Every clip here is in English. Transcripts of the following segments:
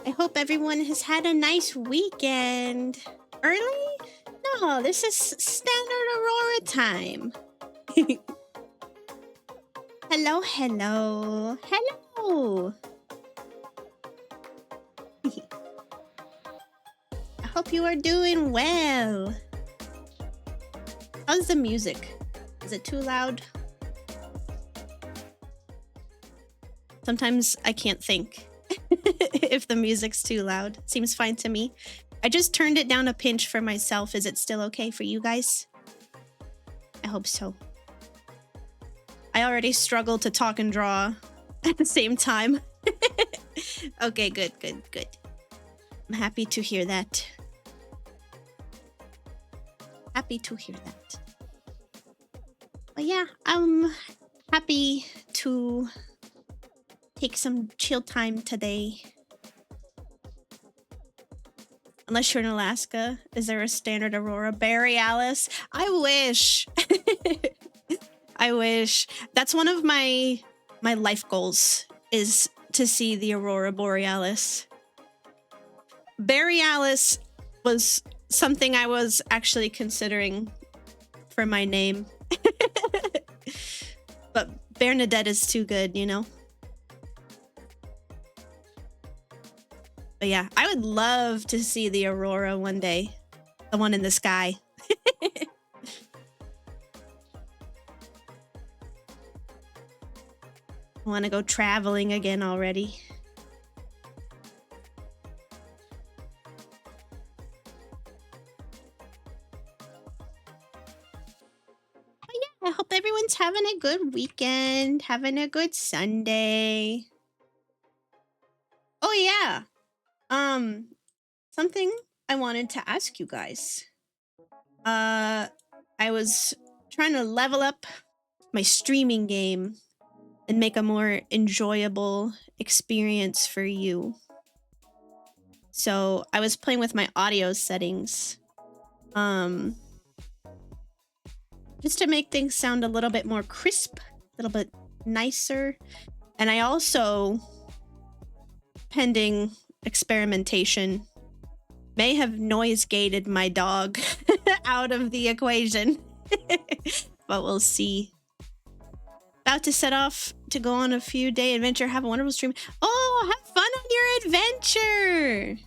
I hope everyone has had a nice weekend. Early? No, this is standard Aurora time. Hello, hello, hello. I hope you are doing well. How's the music? Is it too loud? Sometimes I can't think if the music's too loud. Seems fine to me. I just turned it down a pinch for myself. Is it still okay for you guys? I hope so. I already struggle to talk and draw at the same time. Okay, good. I'm happy to hear that. But yeah, I'm happy to take some chill time today. Unless you're in Alaska, is there a standard Aurora? Borealis? I wish. I wish. That's one of my life goals, is to see the Aurora Borealis. Borealis was something I was actually considering for my name. But Bernadette is too good, you know? But yeah, I would love to see the Aurora one day. The one in the sky. I want to go traveling again already. But yeah, I hope everyone's having a good weekend, having a good Sunday. Oh yeah. Something I wanted to ask you guys. I was trying to level up my streaming game and make a more enjoyable experience for you. So I was playing with my audio settings. Just to make things sound a little bit more crisp, a little bit nicer. And I also, pending experimentation, may have noise gated my dog out of the equation. But we'll see. About to set off to go on a few day adventure. Have a wonderful stream. Oh, have fun on your adventure.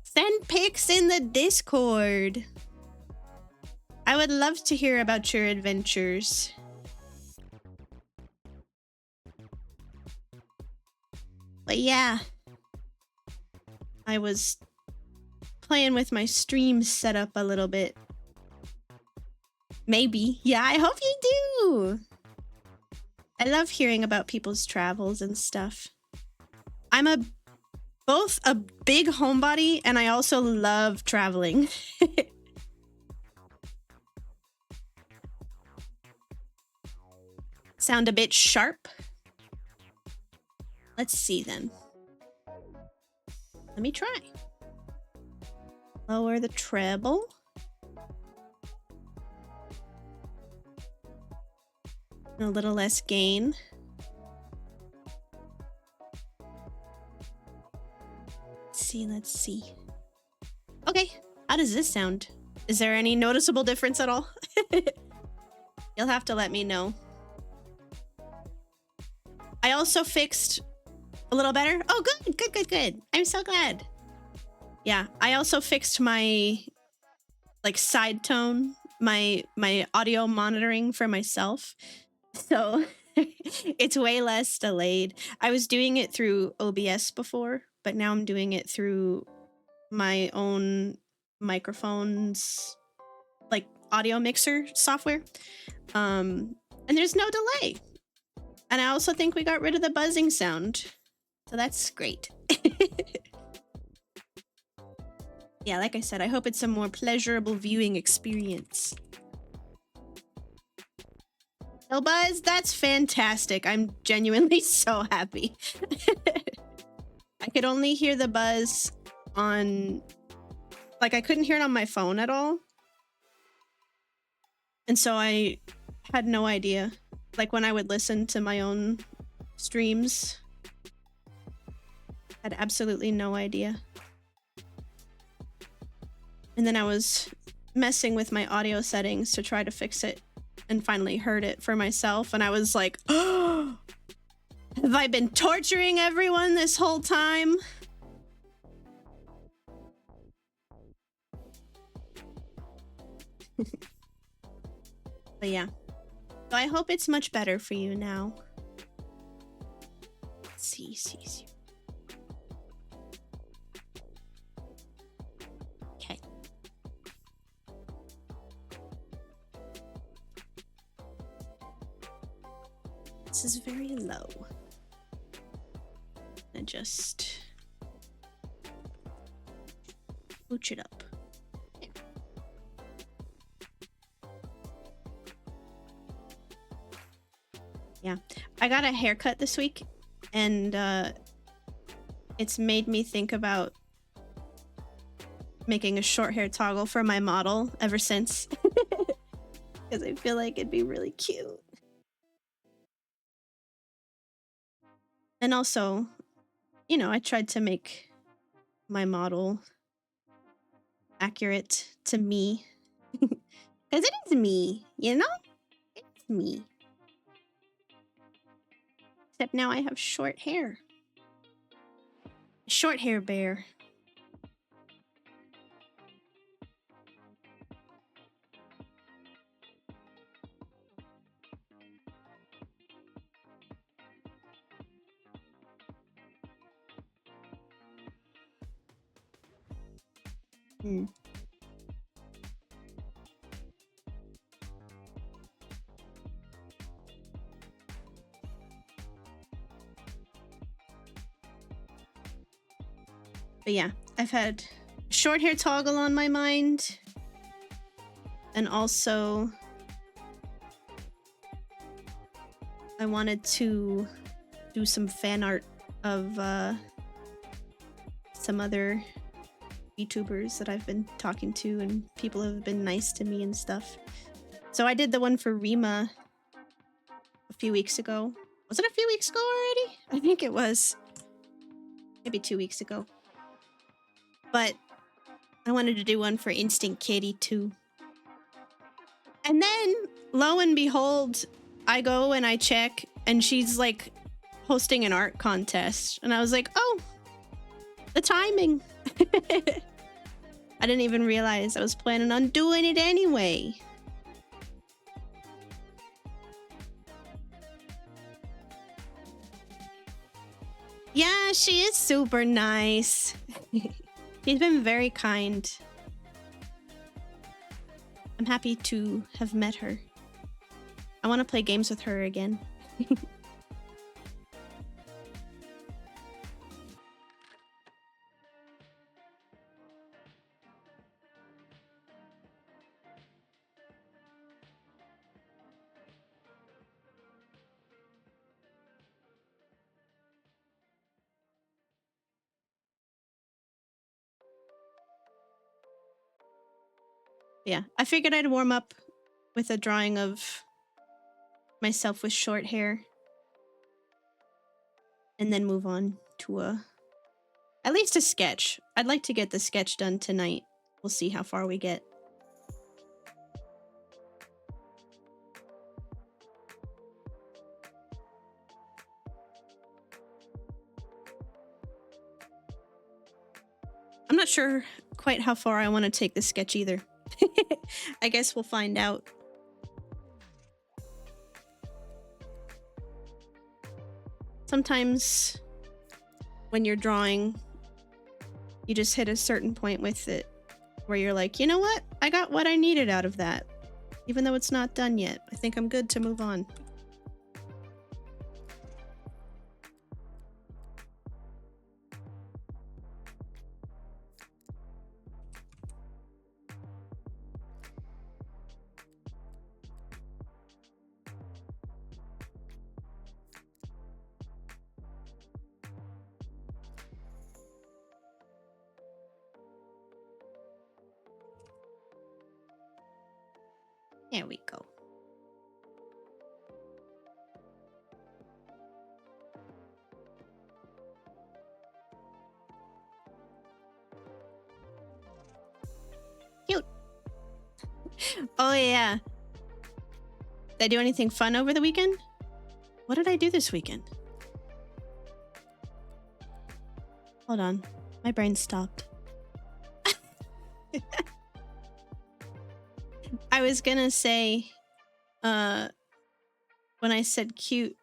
Send pics in the Discord. I would love to hear about your adventures. But yeah, I was playing with my stream setup a little bit. Maybe. Yeah, I hope you do. I love hearing about people's travels and stuff. I'm both a big homebody and I also love traveling. Sound a bit sharp? Let's see then. Let me try. Lower the treble. A little less gain. Let's see. Okay, how does this sound? Is there any noticeable difference at all? You'll have to let me know. I also fixed a little better. Oh, good. I'm so glad. Yeah, I also fixed my side tone, my audio monitoring for myself. So it's way less delayed. I was doing it through OBS before, but now I'm doing it through my own microphones, like audio mixer software. And there's no delay. And I also think we got rid of the buzzing sound. So that's great. Yeah, like I said, I hope it's a more pleasurable viewing experience. No buzz? That's fantastic. I'm genuinely so happy. I could only hear the buzz on... I couldn't hear it on my phone at all. And so I had no idea. When I would listen to my own streams, Had absolutely no idea. And then I was messing with my audio settings to try to fix it and finally heard it for myself. And I was like, oh, have I been torturing everyone this whole time? But yeah. So I hope it's much better for you now. Let's see. Okay. This is very low. And just pooch it up. Yeah, I got a haircut this week, and it's made me think about making a short hair toggle for my model ever since. Because I feel like it'd be really cute. And also, you know, I tried to make my model accurate to me. Because it is me, you know? It's me. Except now I have short hair. Short hair bear. But yeah, I've had short hair toggle on my mind. And also, I wanted to do some fan art of some other YouTubers that I've been talking to, and people have been nice to me and stuff. So I did the one for Rima a few weeks ago. Was it a few weeks ago already? I think it was. Maybe 2 weeks ago. But I wanted to do one for Instant Kitty too. And then, lo and behold, I go and I check, and she's like hosting an art contest. And I was like, oh, the timing. I didn't even realize I was planning on doing it anyway. Yeah, she is super nice. She's been very kind. I'm happy to have met her. I want to play games with her again. Yeah, I figured I'd warm up with a drawing of myself with short hair. And then move on to at least a sketch. I'd like to get the sketch done tonight. We'll see how far we get. I'm not sure quite how far I want to take the sketch either. I guess we'll find out. Sometimes when you're drawing, you just hit a certain point with it where you're like, you know what? I got what I needed out of that. Even though it's not done yet, I think I'm good to move on. There we go. Cute. Oh, yeah. Did I do anything fun over the weekend? What did I do this weekend? Hold on. My brain stopped. I was gonna say, when I said cute,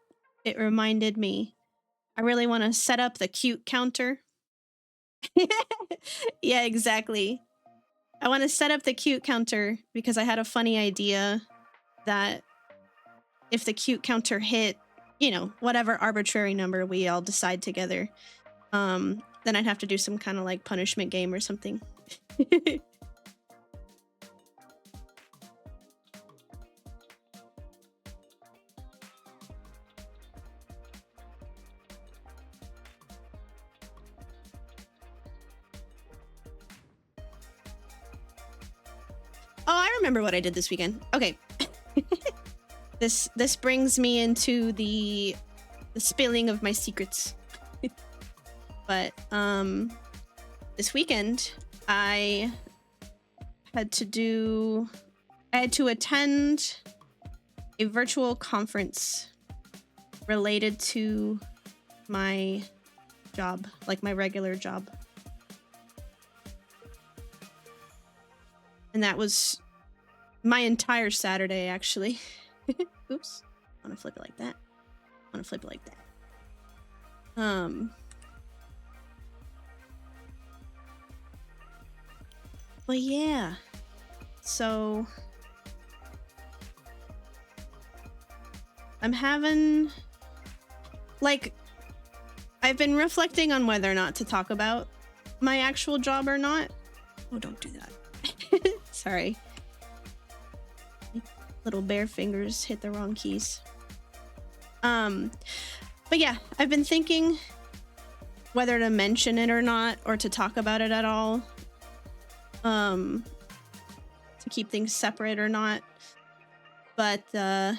it reminded me, I really want to set up the cute counter. Yeah, exactly. I want to set up the cute counter because I had a funny idea that if the cute counter hit, you know, whatever arbitrary number we all decide together, then I'd have to do some kind of like punishment game or something. Oh, I remember what I did this weekend. Okay. This brings me into the spilling of my secrets. But this weekend I had to attend a virtual conference related to my job, like my regular job. And that was my entire Saturday, actually. Oops. I want to flip it like that. I want to flip it like that. But yeah. So I'm having, like, I've been reflecting on whether or not to talk about my actual job or not. Oh, don't do that. Sorry. Little bare fingers hit the wrong keys. But yeah, I've been thinking whether to mention it or not, or to talk about it at all. To keep things separate or not. But I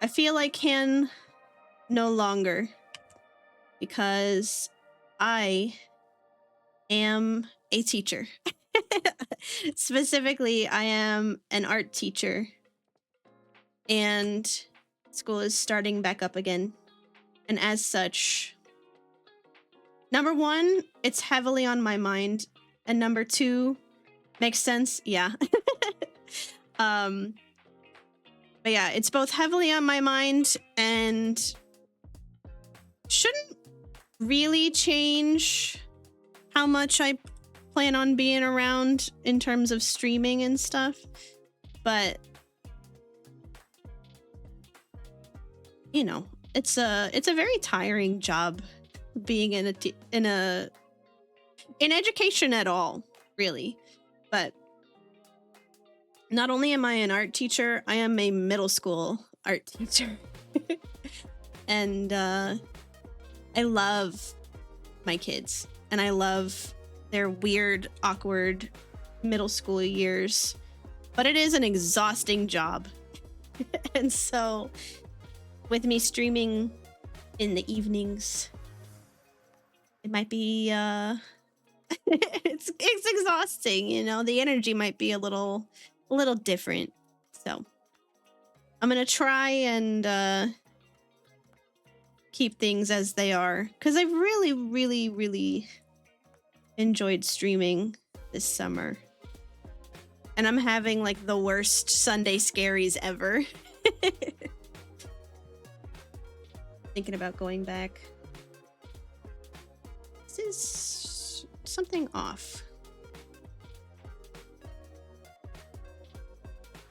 feel I can no longer, because I am a teacher. Specifically, I am an art teacher, and school is starting back up again. And as such, number one, it's heavily on my mind, and number two, makes sense, yeah. But yeah, it's both heavily on my mind and shouldn't really change how much I plan on being around in terms of streaming and stuff, but you know, it's a very tiring job being in education at all, really. But not only am I an art teacher, I am a middle school art teacher. And I love my kids, and I love their weird, awkward middle school years, but it is an exhausting job. And so with me streaming in the evenings, it might be it's exhausting, you know. The energy might be a little different. So I'm gonna try and keep things as they are, because I've really enjoyed streaming this summer, and I'm having like the worst Sunday scaries ever. Thinking about going back. This is something off.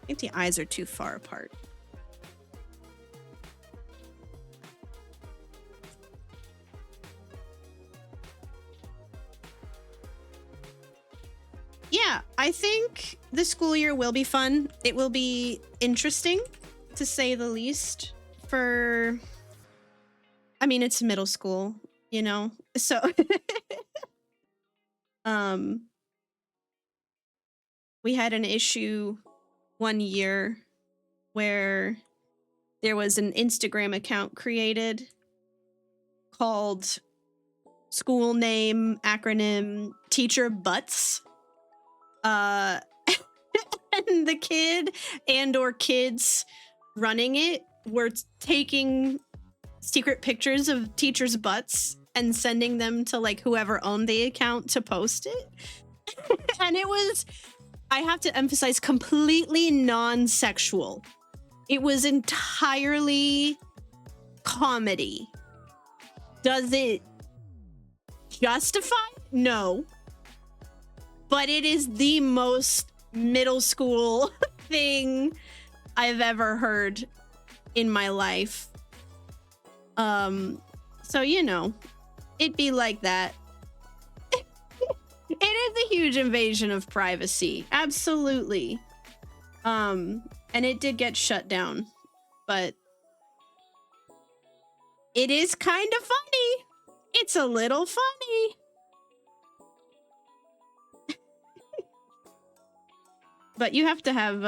I think the eyes are too far apart. Yeah, I think the school year will be fun. It will be interesting, to say the least. I mean, it's middle school, you know? So, we had an issue one year where there was an Instagram account created called school name acronym Teacher Butts. and the kid and or kids running it were taking secret pictures of teachers' butts and sending them to like whoever owned the account to post it. And it was, I have to emphasize, completely non-sexual. It was entirely comedy. Does it justify? No. But it is the most middle school thing I've ever heard in my life. So you know, it'd be like that. It is a huge invasion of privacy. Absolutely. And it did get shut down, but it is kind of funny. It's a little funny. But you have to have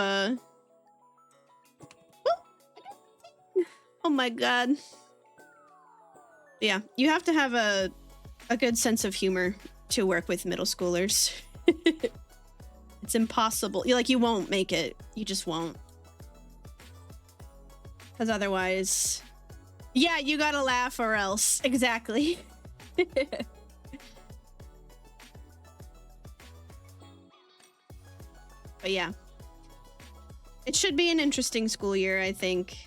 oh my god. Yeah, you have to have a good sense of humor to work with middle schoolers. It's impossible. You won't make it. You just won't. Because otherwise, yeah, you gotta laugh or else. Exactly. But yeah, it should be an interesting school year, I think.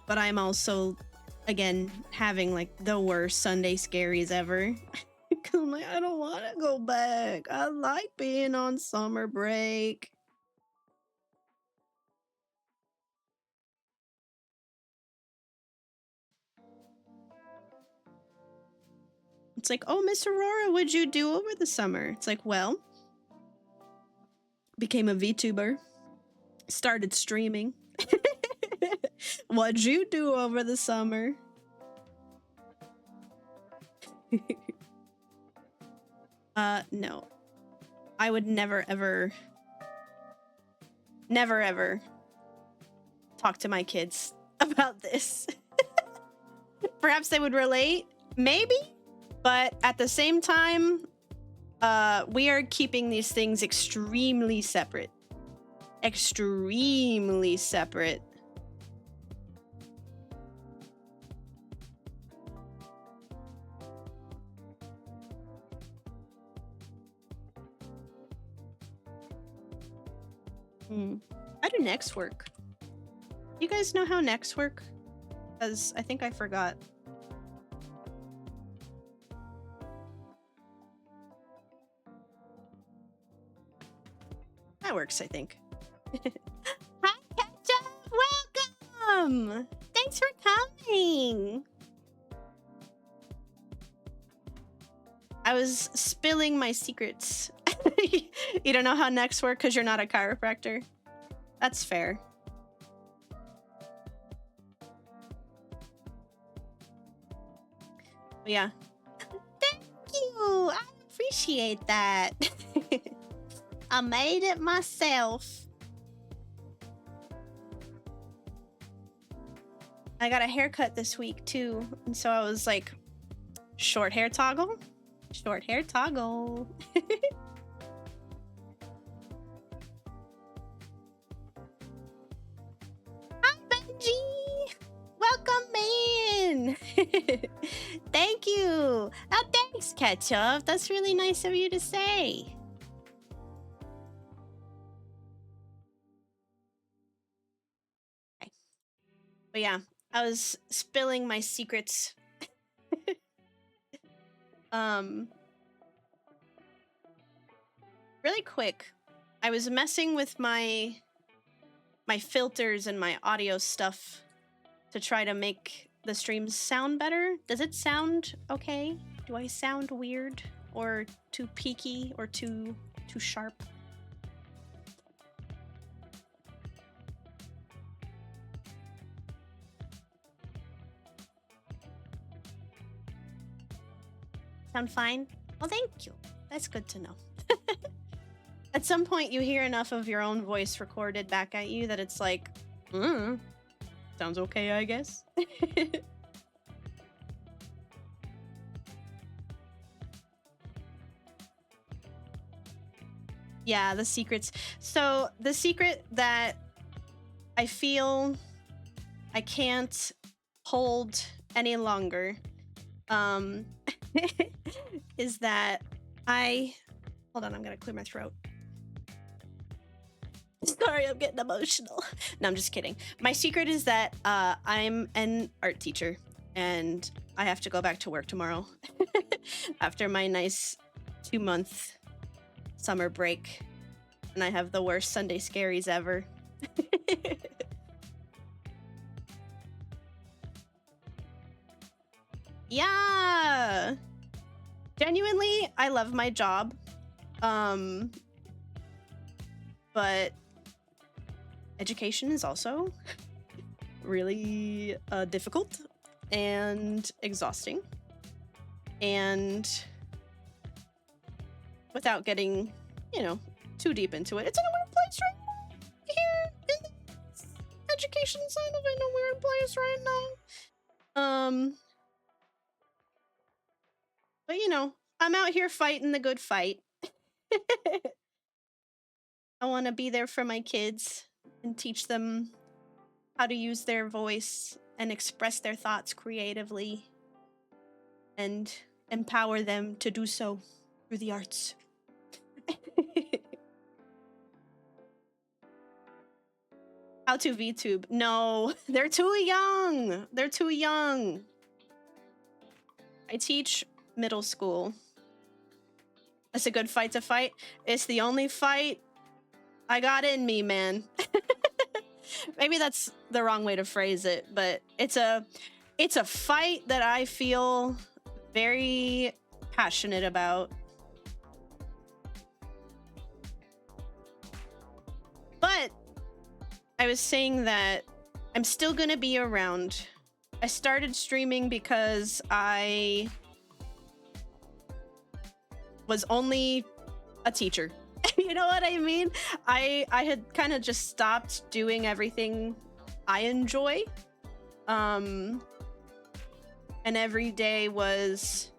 But I'm also, again, having like the worst Sunday scaries ever. Because I'm like, I don't want to go back. I like being on summer break. It's like, oh, Miss Aurora, what'd you do over the summer? It's like, well, became a VTuber, started streaming. What'd you do over the summer? No. I would never, ever talk to my kids about this. Perhaps they would relate, maybe, but at the same time, we are keeping these things extremely separate. Extremely separate. How do necks work? You guys know how necks work? Because I think I forgot. That works, I think. Hi, Ketchup! Welcome! Thanks for coming! I was spilling my secrets. You don't know how necks work because you're not a chiropractor? That's fair. But yeah. Thank you! I appreciate that. I made it myself. I got a haircut this week too, and so I was like, short hair toggle? Short hair toggle. Hi, Benji! Welcome in! Thank you! Oh, thanks, Ketchup. That's really nice of you to say. Okay. But yeah, I was spilling my secrets. Really quick, I was messing with my filters and my audio stuff to try to make the streams sound better. Does it sound okay? Do I sound weird or too peaky or too sharp? Sound fine? Well, thank you. That's good to know. At some point, you hear enough of your own voice recorded back at you that it's like, sounds okay, I guess. Yeah, the secrets. So the secret that I feel I can't hold any longer is that hold on, I'm gonna clear my throat. Sorry, I'm getting emotional. No, I'm just kidding. My secret is that I'm an art teacher and I have to go back to work tomorrow after my nice 2-month summer break. And I have the worst Sunday scaries ever. Yeah. Genuinely, I love my job. But education is also really difficult and exhausting. And without getting, too deep into it, it's in a weird place right now. Here in the education side of it, in a weird place right now. But I'm out here fighting the good fight. I want to be there for my kids and teach them how to use their voice and express their thoughts creatively and empower them to do so through the arts. How to VTube? No, they're too young. They're too young. I teach middle school. That's a good fight to fight. It's the only fight I got in me, man. Maybe that's the wrong way to phrase it, but it's a fight that I feel very passionate about. But I was saying that I'm still gonna be around. I started streaming because I was only a teacher. You know what I mean? I had kind of just stopped doing everything I enjoy. And every day was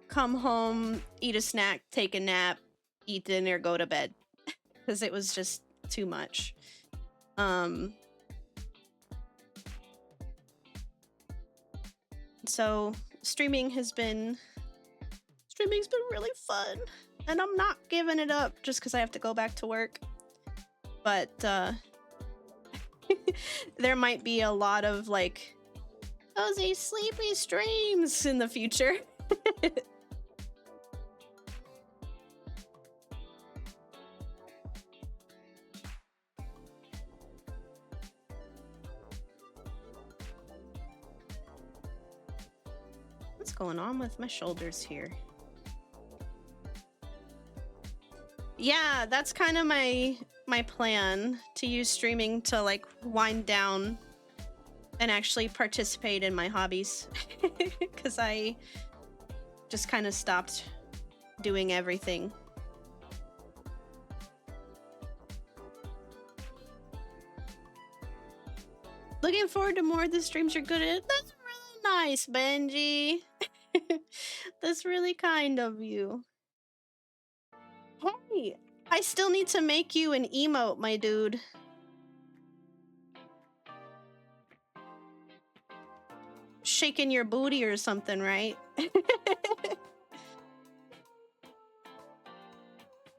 come home, eat a snack, take a nap, eat dinner, go to bed. Because it was just too much. So streaming's been really fun. And I'm not giving it up just because I have to go back to work. But there might be a lot of like cozy, sleepy streams in the future. What's going on with my shoulders here? Yeah, that's kind of my plan, to use streaming to like wind down and actually participate in my hobbies. Because I just kind of stopped doing everything. Looking forward to more of the streams you're good at. That's really nice, Benji. That's really kind of you. Hey, I still need to make you an emote, my dude. Shaking your booty or something, right?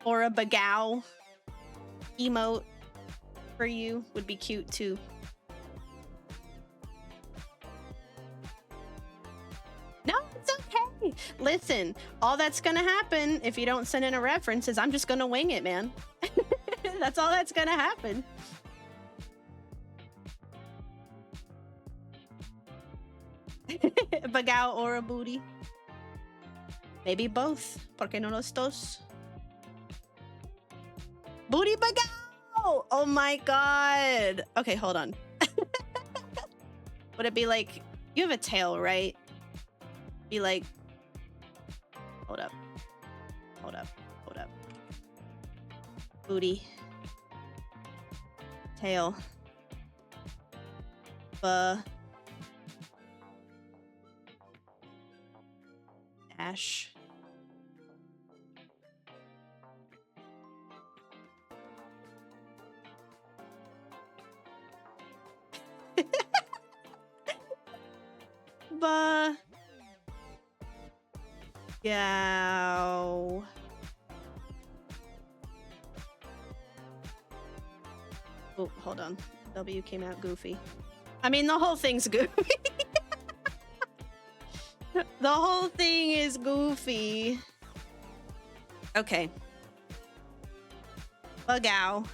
Or a bagao emote for you would be cute too. No, it's okay. Listen, all that's gonna happen if you don't send in a reference is I'm just gonna wing it, man. That's all that's gonna happen. Bagao or a booty. Maybe both. ¿Por qué no los dos? Booty bagao! Oh my god. Okay, hold on. Would it be like, you have a tail, right? Be like, hold up. Hold up. Hold up. Booty. Tail. Dash. Gow. Oh, hold on. W came out goofy. I mean, the whole thing's goofy. The whole thing is goofy. Okay. Bugow.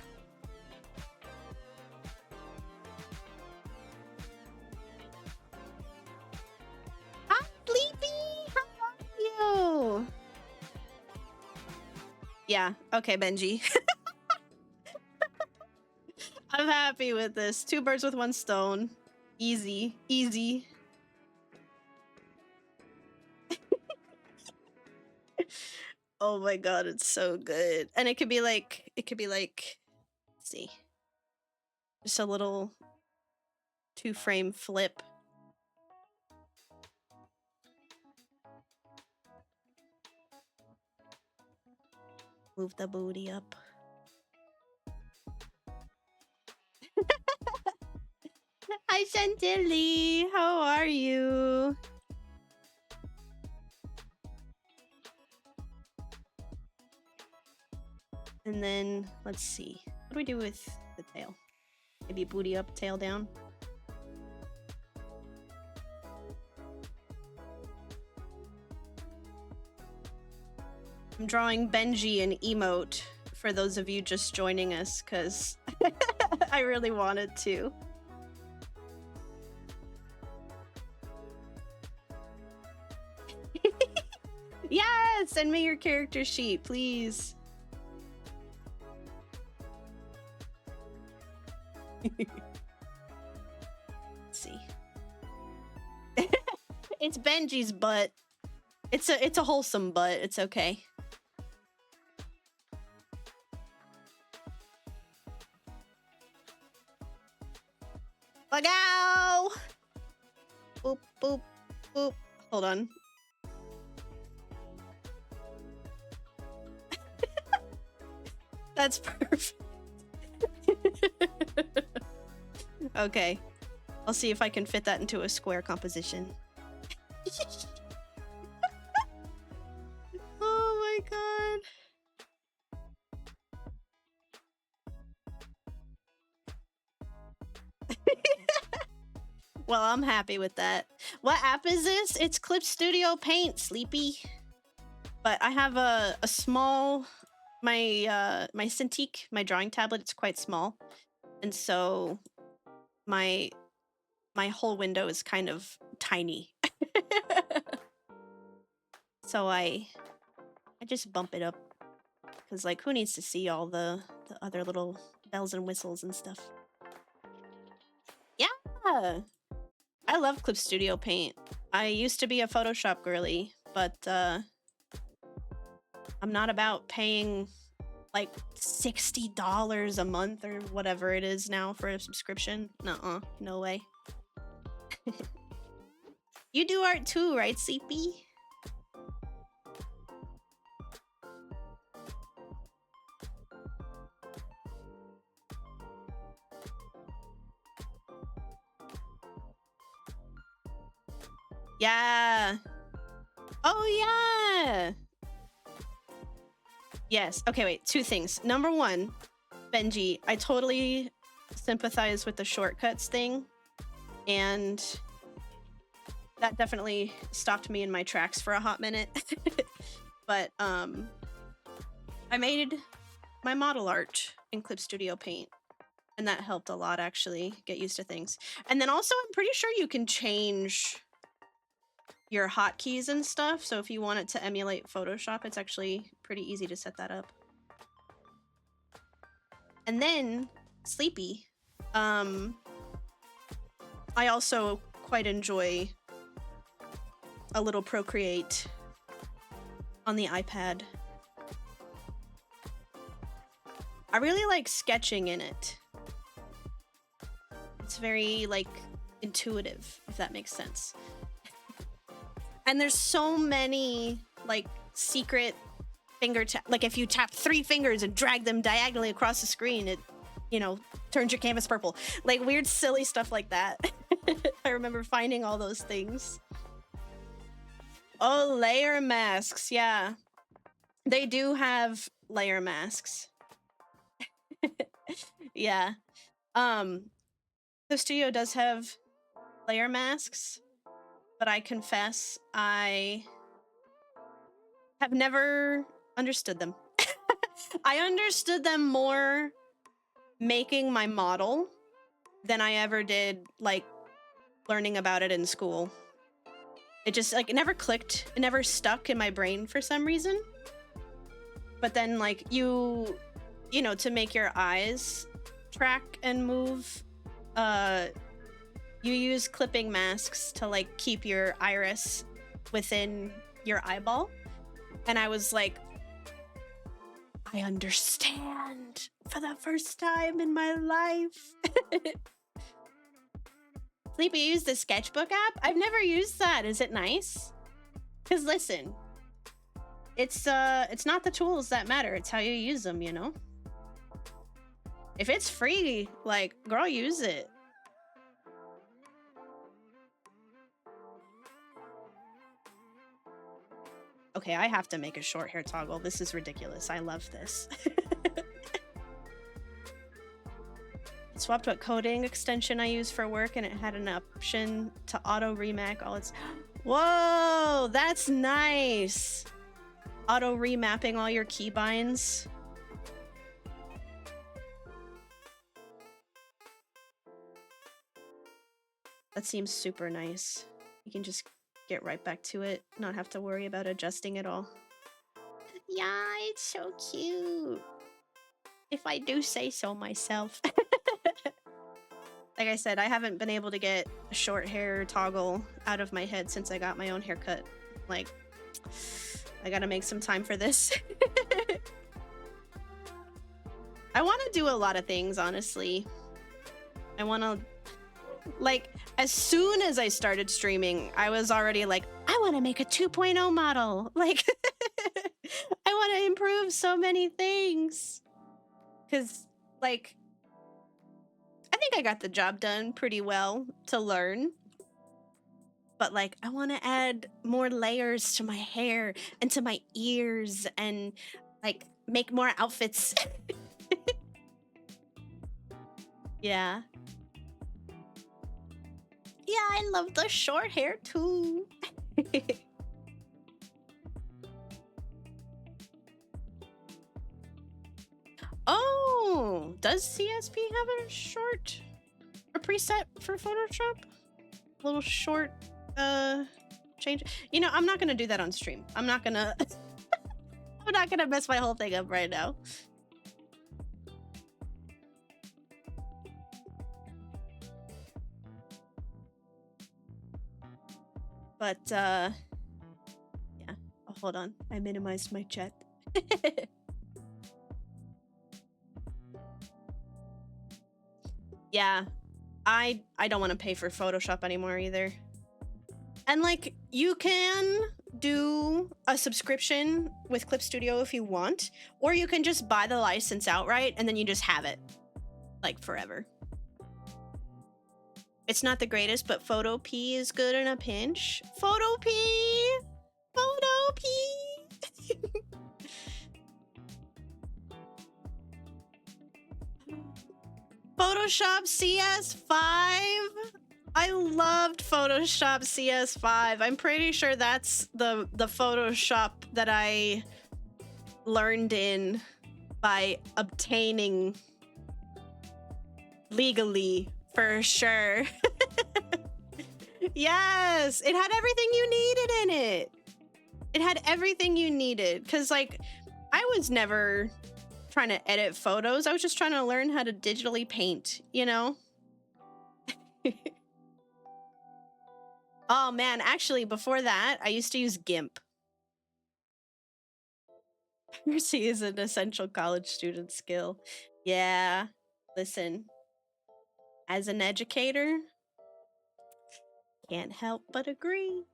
Hi, Sleepy. How are you? Yeah. Okay, Benji. I'm happy with this. 2 birds with 1 stone. Easy. Easy. Oh my god, it's so good. And it could be like, let's see. Just a little 2-frame flip. Move the booty up. Hi, Chantilly. How are you? And then, let's see. What do we do with the tail? Maybe booty up, tail down? I'm drawing Benji an emote for those of you just joining us, because I really wanted to. Yes! Send me your character sheet, please. Let's see. It's Benji's butt. It's a wholesome butt. It's okay. Bugow! Boop, boop, boop. Hold on. That's perfect. Okay. I'll see if I can fit that into a square composition. Oh my god. Well, I'm happy with that. What app is this? It's Clip Studio Paint, Sleepy. But I have a small... My Cintiq, my drawing tablet, it's quite small. And so my whole window is kind of tiny. So I just bump it up. Because, like, who needs to see all the other little bells and whistles and stuff? Yeah! I love Clip Studio Paint. I used to be a Photoshop girly, but I'm not about paying like $60 a month or whatever it is now for a subscription. Nuh-uh, no way. You do art too, right, Sleepy? Yeah. Oh, yeah. Yes. Okay, wait. 2 things. Number 1, Benji, I totally sympathize with the shortcuts thing. And that definitely stopped me in my tracks for a hot minute. But I made my model art in Clip Studio Paint. And that helped a lot, actually, get used to things. And then also, I'm pretty sure you can change your hotkeys and stuff. So if you want it to emulate Photoshop, it's actually pretty easy to set that up. And then, Sleepy. I also quite enjoy a little Procreate on the iPad. I really like sketching in it. It's very, like, intuitive, if that makes sense. And there's so many, like, secret finger tap. Like, if you tap 3 fingers and drag them diagonally across the screen, it, you know, turns your canvas purple. Like weird, silly stuff like that. I remember finding all those things. Oh, layer masks. Yeah. They do have layer masks. Yeah. The studio does have layer masks, but I confess I have never understood them. I understood them more making my model than I ever did like learning about it in school. It just like it never clicked, it never stuck in my brain for some reason. But then like you know, to make your eyes track and move, you use clipping masks to like keep your iris within your eyeball. And I was like, I understand for the first time in my life. Sleepy, you use the sketchbook app? I've never used that. Is it nice? Because listen, it's not the tools that matter. It's how you use them, you know? If it's free, like, girl, use it. Okay, I have to make a short hair toggle. This is ridiculous. I love this. I swapped what coding extension I use for work, and it had an option to auto remap all its... Whoa, that's nice. Auto remapping all your keybinds. That seems super nice. You can just get right back to it, not have to worry about adjusting it all. Yeah, it's so cute. If I do say so myself. Like I said, I haven't been able to get a short hair toggle out of my head since I got my own haircut. Like, I gotta make some time for this. I want to do a lot of things, honestly. I want to... Like, as soon as I started streaming, I was already like, I want to make a 2.0 model. Like, I want to improve so many things. Because, like, I think I got the job done pretty well to learn. But, like, I want to add more layers to my hair and to my ears and, like, make more outfits. Yeah. Yeah, I love the short hair too. Oh, does CSP have a preset for Photoshop? A little short change. You know, I'm not gonna do that on stream. I'm not gonna I'm not gonna mess my whole thing up right now. But yeah. Oh, hold on. I minimized my chat. Yeah. I don't want to pay for Photoshop anymore either. And like, you can do a subscription with Clip Studio if you want, or you can just buy the license outright and then you just have it like forever. It's not the greatest, but Photopea is good in a pinch. Photopea! Photopea! Photoshop CS5? I loved Photoshop CS5. I'm pretty sure that's the Photoshop that I learned in by obtaining legally, for sure. Yes, it had everything you needed in it. It had everything you needed. Because, like, I was never trying to edit photos. I was just trying to learn how to digitally paint, you know? Oh, man. Actually, before that, I used to use GIMP. Piracy is an essential college student skill. Yeah. Listen. As an educator, can't help but agree.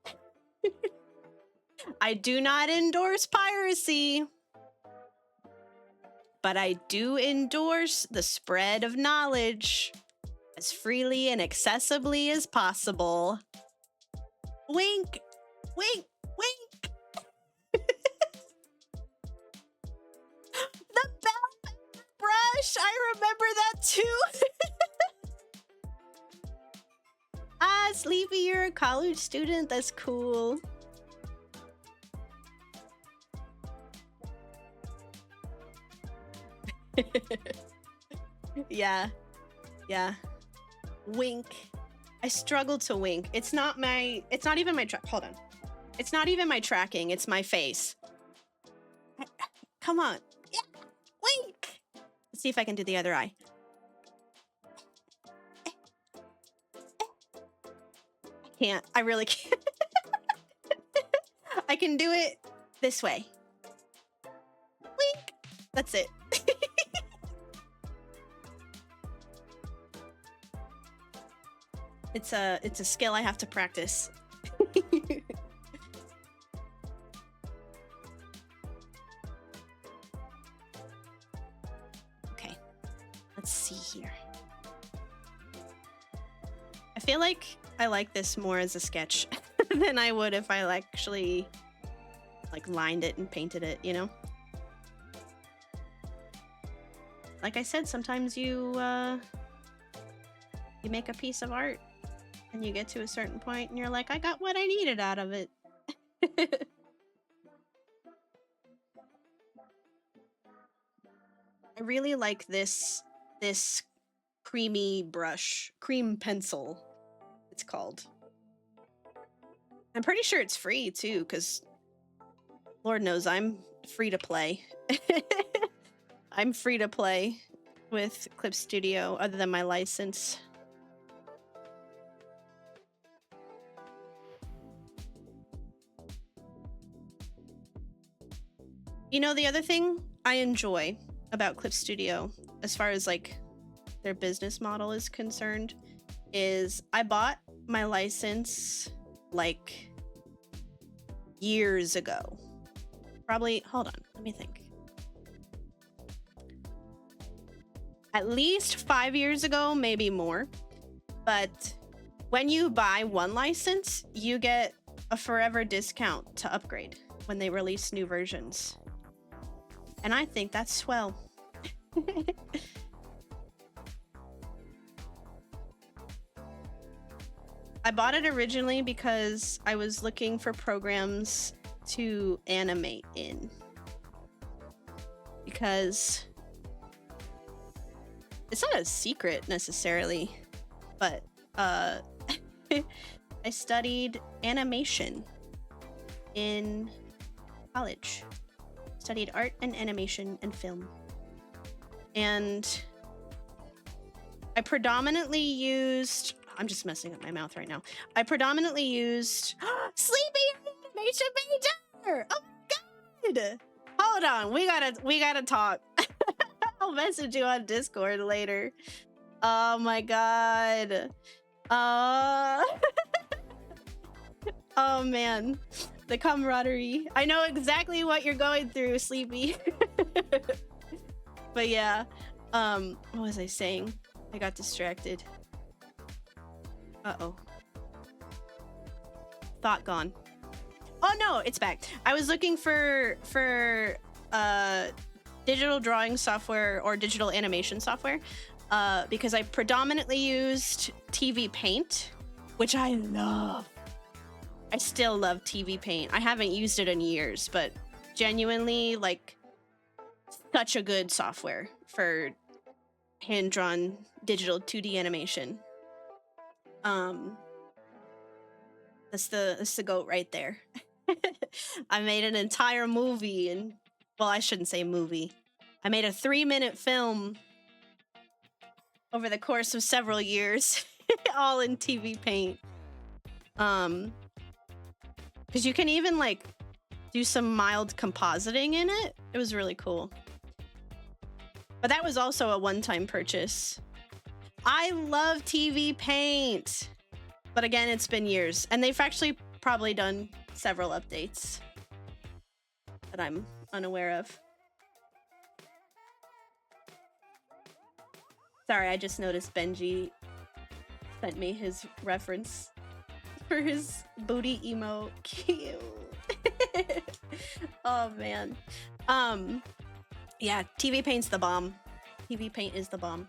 I do not endorse piracy. but I do endorse the spread of knowledge as freely and accessibly as possible. Wink, wink, wink. The bell pepper brush, I remember that too. Ah, Sleepy, you're a college student. That's cool. Yeah. Wink. I struggle to wink. It's not even my hold on. It's not even my tracking, it's my face. Come on. Yeah. Wink. Let's see if I can do the other eye. I can't. I really can't. I can do it this way. Wink. That's it. It's a skill I have to practice. Okay, let's see here. I feel like I like this more as a sketch than I would if I actually lined it and painted it, you know? Like I said, sometimes you make a piece of art and you get to a certain point and you're like, I got what I needed out of it. I really like this creamy brush, cream pencil, it's called. I'm pretty sure it's free too, because Lord knows I'm free to play. I'm free to play with Clip Studio other than my license. You know, the other thing I enjoy about Clip Studio, as far as their business model is concerned, is I bought my license years ago. Probably, hold on, let me think. At least 5 years ago, maybe more. But when you buy one license, you get a forever discount to upgrade when they release new versions. And I think that's swell. I bought it originally because I was looking for programs to animate in. Because it's not a secret necessarily, but I studied animation in college. Studied art and animation and film. And I predominantly used, I'm just messing up my mouth right now. I predominantly used Sleepy Animation Painter. Oh my god! Hold on, we gotta talk. I'll message you on Discord later. Oh my god. Oh man, the camaraderie. I know exactly what you're going through, Sleepy. But yeah, what was I saying? I got distracted. Uh-oh. Thought gone. Oh no, it's back. I was looking for digital drawing software or digital animation software because I predominantly used TV Paint, which I love. I still love TV Paint. I haven't used it in years, but genuinely, such a good software for hand-drawn digital 2D animation. That's the goat right there. I made an entire movie, and well, I shouldn't say movie. I made a 3-minute film over the course of several years, all in TV Paint. Because you can even do some mild compositing in it. It was really cool. But that was also a one-time purchase. I love TV Paint. But again, it's been years. And they've actually probably done several updates that I'm unaware of. Sorry, I just noticed Benji sent me his reference for his booty emo. Cute. Oh man. Yeah, TV Paint's the bomb. TV Paint is the bomb.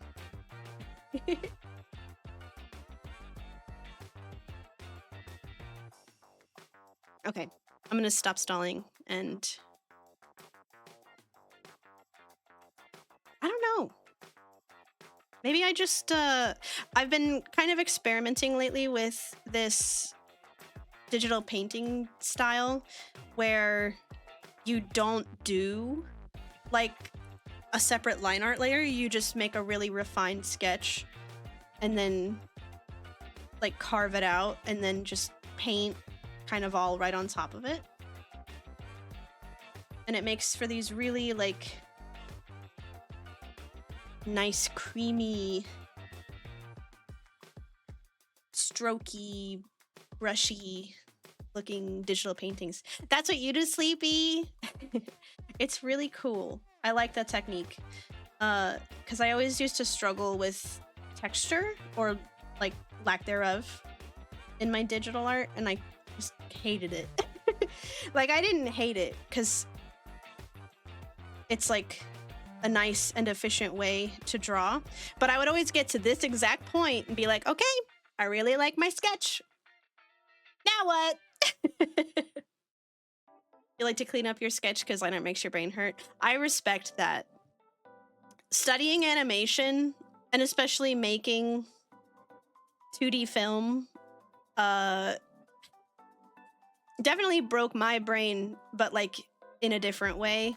Okay, I'm gonna stop stalling and I don't know. Maybe I just I've been kind of experimenting lately with this digital painting style where you don't do like a separate line art layer, you just make a really refined sketch and then like carve it out and then just paint kind of all right on top of it. And it makes for these really like nice, creamy, strokey, brushy looking digital paintings. That's what you do, Sleepy. It's really cool. I like that technique. Because I always used to struggle with texture or like lack thereof in my digital art, and I just hated it. Like, I didn't hate it because it's like a nice and efficient way to draw, but I would always get to this exact point and be like, okay, I really like my sketch. Now what? You like to clean up your sketch because line art makes your brain hurt. I respect that. Studying animation and especially making 2D film definitely broke my brain, but like in a different way,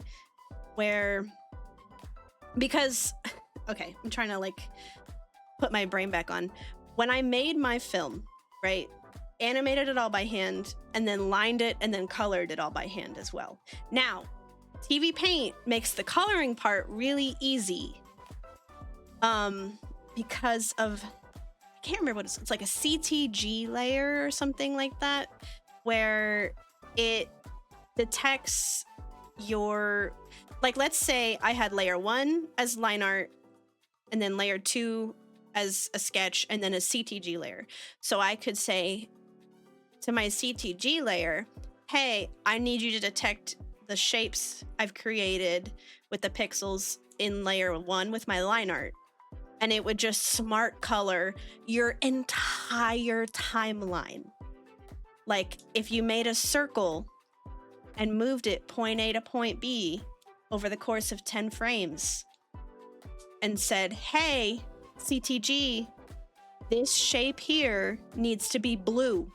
where because okay, I'm trying to like put my brain back on. When I made my film, right, animated it all by hand and then lined it and then colored it all by hand as well. Now, TV Paint makes the coloring part really easy because of, I can't remember what it's like a CTG layer or something like that, where it detects your, like, let's say I had layer 1 as line art and then layer 2 as a sketch and then a CTG layer. So I could say to my CTG layer, hey, I need you to detect the shapes I've created with the pixels in layer 1 with my line art. And it would just smart color your entire timeline. Like if you made a circle and moved it point A to point B over the course of 10 frames and said, hey, CTG, this shape here needs to be blue.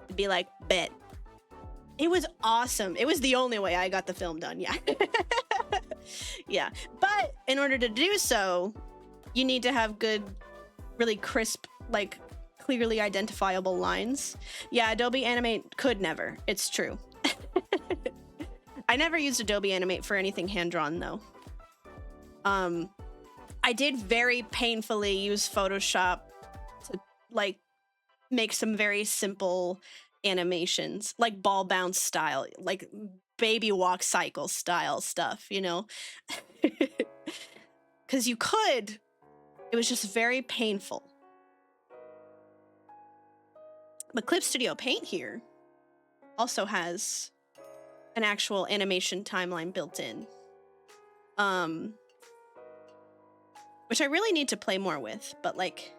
It'd be like, bet. It was awesome. It was the only way I got the film done, yeah. Yeah, but in order to do so, you need to have good, really crisp, like clearly identifiable lines. Yeah, Adobe Animate could never. It's true. I never used Adobe Animate for anything hand-drawn though. I did very painfully use Photoshop to like make some very simple animations, like ball bounce style, like baby walk cycle style stuff, you know? Because you could, it was just very painful. But Clip Studio Paint here also has an actual animation timeline built in, which I really need to play more with, but like,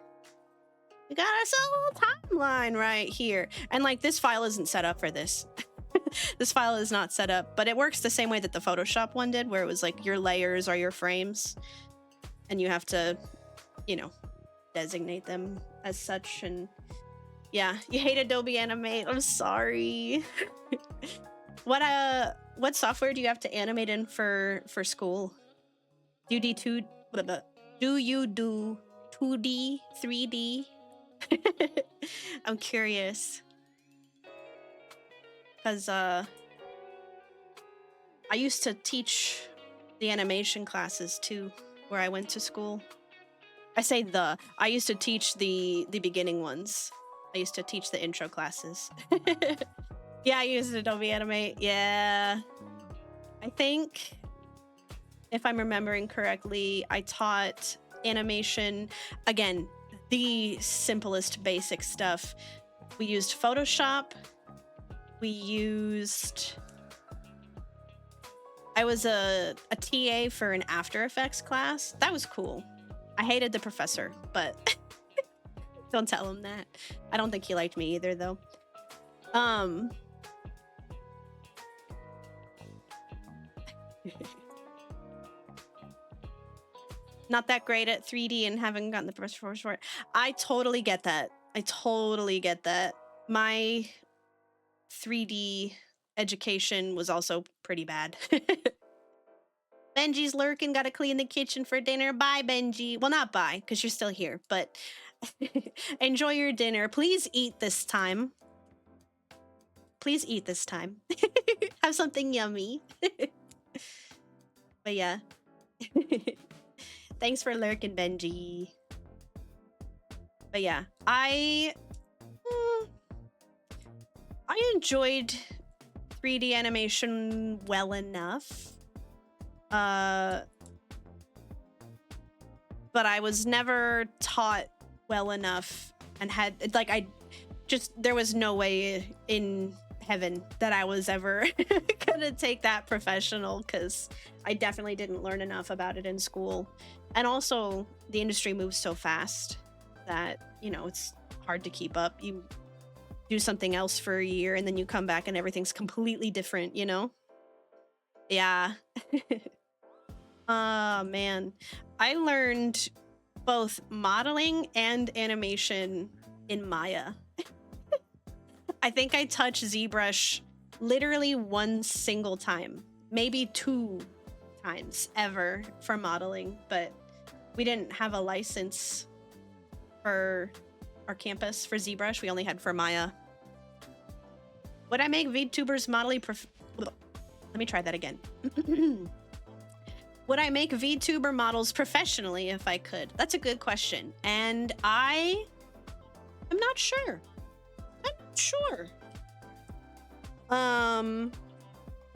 we got our whole timeline right here. And like, this file isn't set up for this. This file is not set up, but it works the same way that the Photoshop one did, where it was like your layers are your frames and you have to, you know, designate them as such. And yeah, you hate Adobe Animate. I'm sorry. What software do you have to animate in for school? Do you do 2D, 3D? I'm curious. Because I used to teach the animation classes too, where I went to school. I say I used to teach the beginning ones. I used to teach the intro classes. Yeah, I used Adobe Animate. Yeah. I think, if I'm remembering correctly, I taught animation. Again, the simplest basic stuff. We used Photoshop. I was a TA for an After Effects class. That was cool. I hated the professor, but don't tell him that. I don't think he liked me either, though. Not that great at 3D and haven't gotten the professor for it. I totally get that. My 3D education was also pretty bad. Benji's lurking, gotta clean the kitchen for dinner. Bye, Benji. Well, not bye, because you're still here, but enjoy your dinner. Please eat this time. Have something yummy. But yeah. Thanks for lurking, Benji. But yeah, I enjoyed 3D animation well enough. But I was never taught well enough and had, like, there was no way in heaven that I was ever gonna take that professional, because I definitely didn't learn enough about it in school. And also, the industry moves so fast that, you know, it's hard to keep up. You do something else for a year and then you come back and everything's completely different, you know? Yeah. Oh, man. I learned both modeling and animation in Maya. I think I touched ZBrush literally one single time, maybe 2 times ever for modeling, but we didn't have a license for our campus for ZBrush. We only had for Maya. Would I make VTubers modeling let me try that again. Would I make VTuber models professionally if I could? That's a good question. And I'm not sure.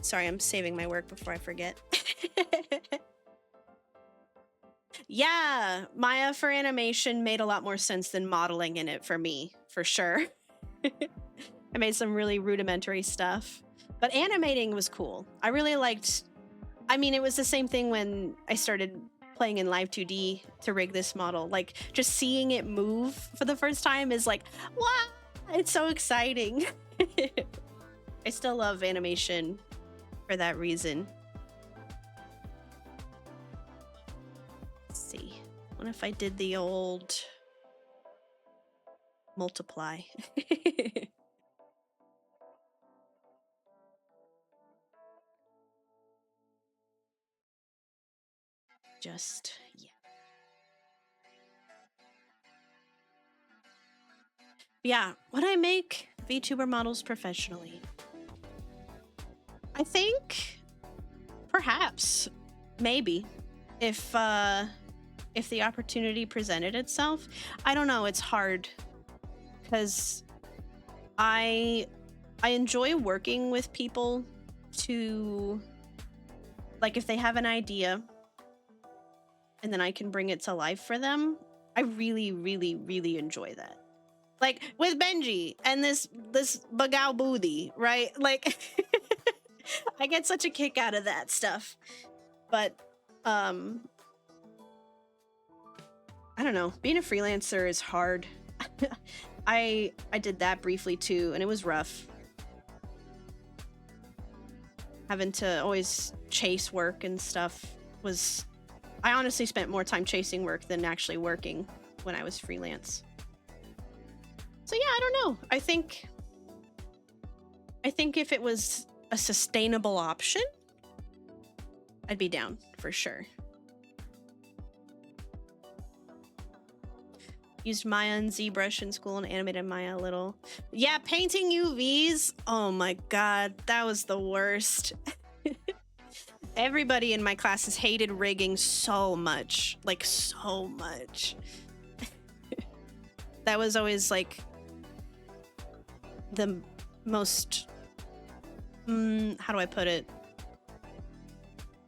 Sorry, I'm saving my work before I forget. Yeah, Maya for animation made a lot more sense than modeling in it for me, for sure. I made some really rudimentary stuff, but animating was cool. I really liked, I mean, it was the same thing when I started playing in Live 2D to rig this model. Like, just seeing it move for the first time is like, wow, it's so exciting. I still love animation for that reason. Let's see. What if I did the old multiply? Just, yeah. Yeah, would I make VTuber models professionally? I think perhaps, maybe, if the opportunity presented itself. I don't know, it's hard because I enjoy working with people to, like, if they have an idea and then I can bring it to life for them, I really, really, really enjoy that. Like with Benji and this Bagao Booty, right? Like I get such a kick out of that stuff. But I don't know, being a freelancer is hard. I did that briefly too, and it was rough. Having to always chase work and stuff was, I honestly spent more time chasing work than actually working when I was freelance. So yeah, I don't know. I think if it was a sustainable option, I'd be down for sure. Used Maya and ZBrush in school and animated Maya a little. Yeah, painting UVs. Oh my god, that was the worst. Everybody in my classes hated rigging so much. Like, so much. That was always like the most, how do I put it?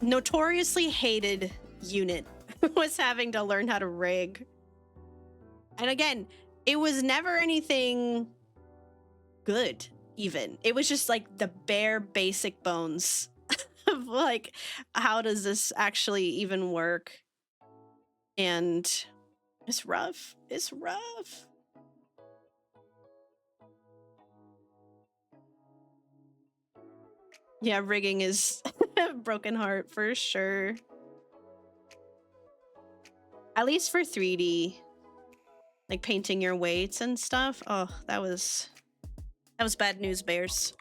Notoriously hated unit was having to learn how to rig. And again, it was never anything good, even. It was just like the bare basic bones of like, how does this actually even work? And it's rough. It's rough. Yeah, rigging is broken heart for sure. At least for 3D, like painting your weights and stuff. Oh, that was bad news, bears.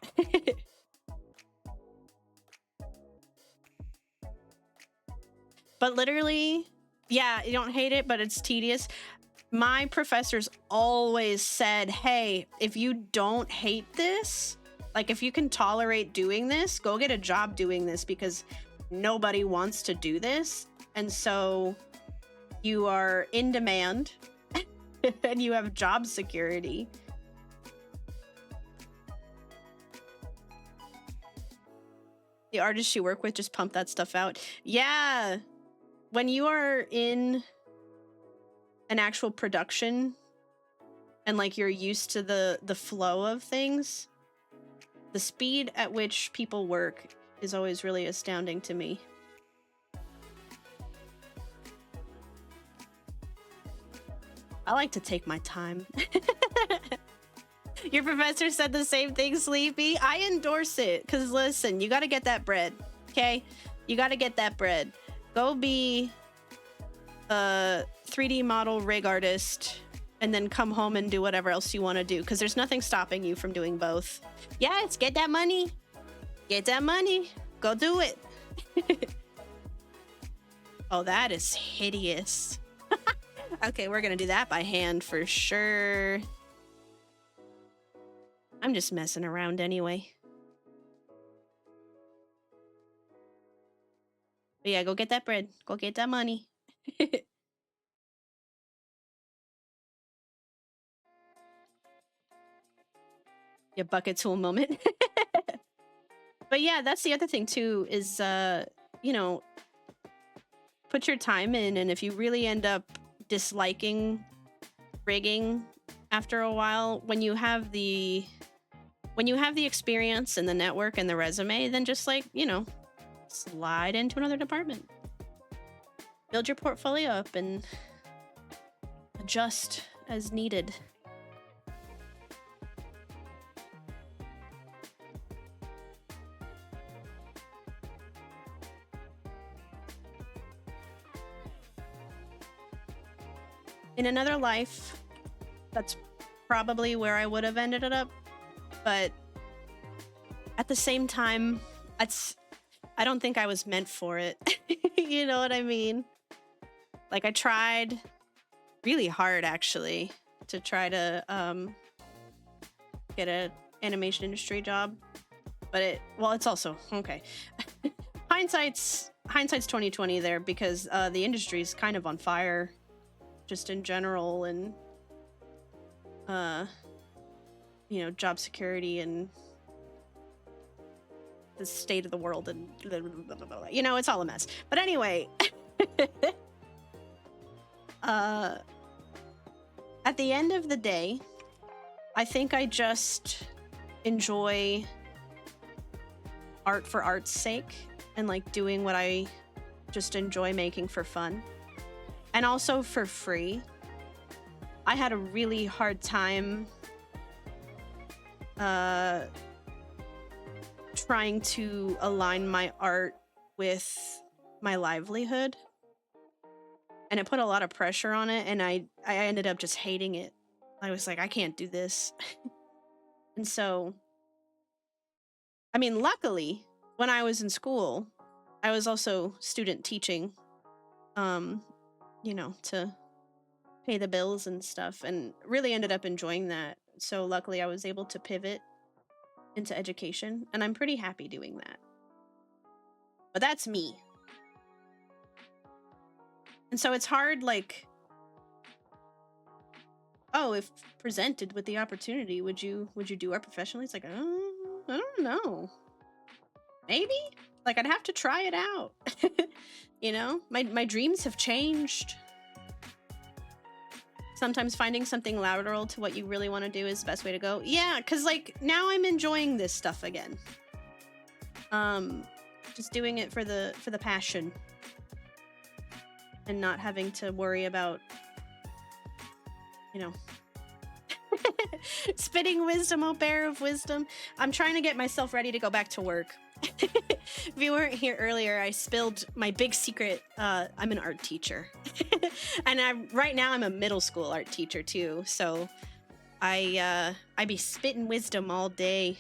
But literally, yeah, you don't hate it, but it's tedious. My professors always said, hey, if you don't hate this, like if you can tolerate doing this, go get a job doing this, because nobody wants to do this. And so you are in demand and you have job security. The artists you work with just pump that stuff out. Yeah. When you are in an actual production and like you're used to the flow of things, the speed at which people work is always really astounding to me. I like to take my time. Your professor said the same thing, Sleepy. I endorse it, because listen, you got to get that bread, okay? You got to get that bread. Go be a 3D model rig artist and then come home and do whatever else you want to do, because there's nothing stopping you from doing both. Yes, get that money. Get that money. Go do it. Oh, that is hideous. Okay, we're going to do that by hand for sure. I'm just messing around anyway. But yeah, go get that bread. Go get that money. Your bucket tool moment. But yeah, that's the other thing too, is, you know, put your time in, and if you really end up disliking rigging after a while, when you have the experience and the network and the resume, then just like, you know, slide into another department. Build your portfolio up and adjust as needed. In another life, that's probably where I would have ended it up. But at the same time, I don't think I was meant for it. You know what I mean? Like, I tried really hard, actually, to try to get an animation industry job. But it's also, okay. Hindsight's 2020 there, because the industry's kind of on fire just in general, and you know, job security and the state of the world, and you know, it's all a mess. But anyway, at the end of the day, I think I just enjoy art for art's sake, and like doing what I just enjoy making for fun, and also for free. I had a really hard time trying to align my art with my livelihood, and it put a lot of pressure on it, and I ended up just hating it. I was like, I can't do this. And so, I mean, luckily, when I was in school, I was also student teaching, you know, to pay the bills and stuff, and really ended up enjoying that. So luckily I was able to pivot into education, and I'm pretty happy doing that. But that's me. And so it's hard, like, oh, if presented with the opportunity, would you do art professionally? It's like, I don't know. Maybe? Like, I'd have to try it out. You know, my dreams have changed. Sometimes finding something lateral to what you really want to do is the best way to go. Yeah, because like now I'm enjoying this stuff again. Just doing it for the passion and not having to worry about, you know, spitting wisdom, oh bear of wisdom. I'm trying to get myself ready to go back to work. If you weren't here earlier, I spilled my big secret. I'm an art teacher. And right now I'm a middle school art teacher too. So I be spitting wisdom all day.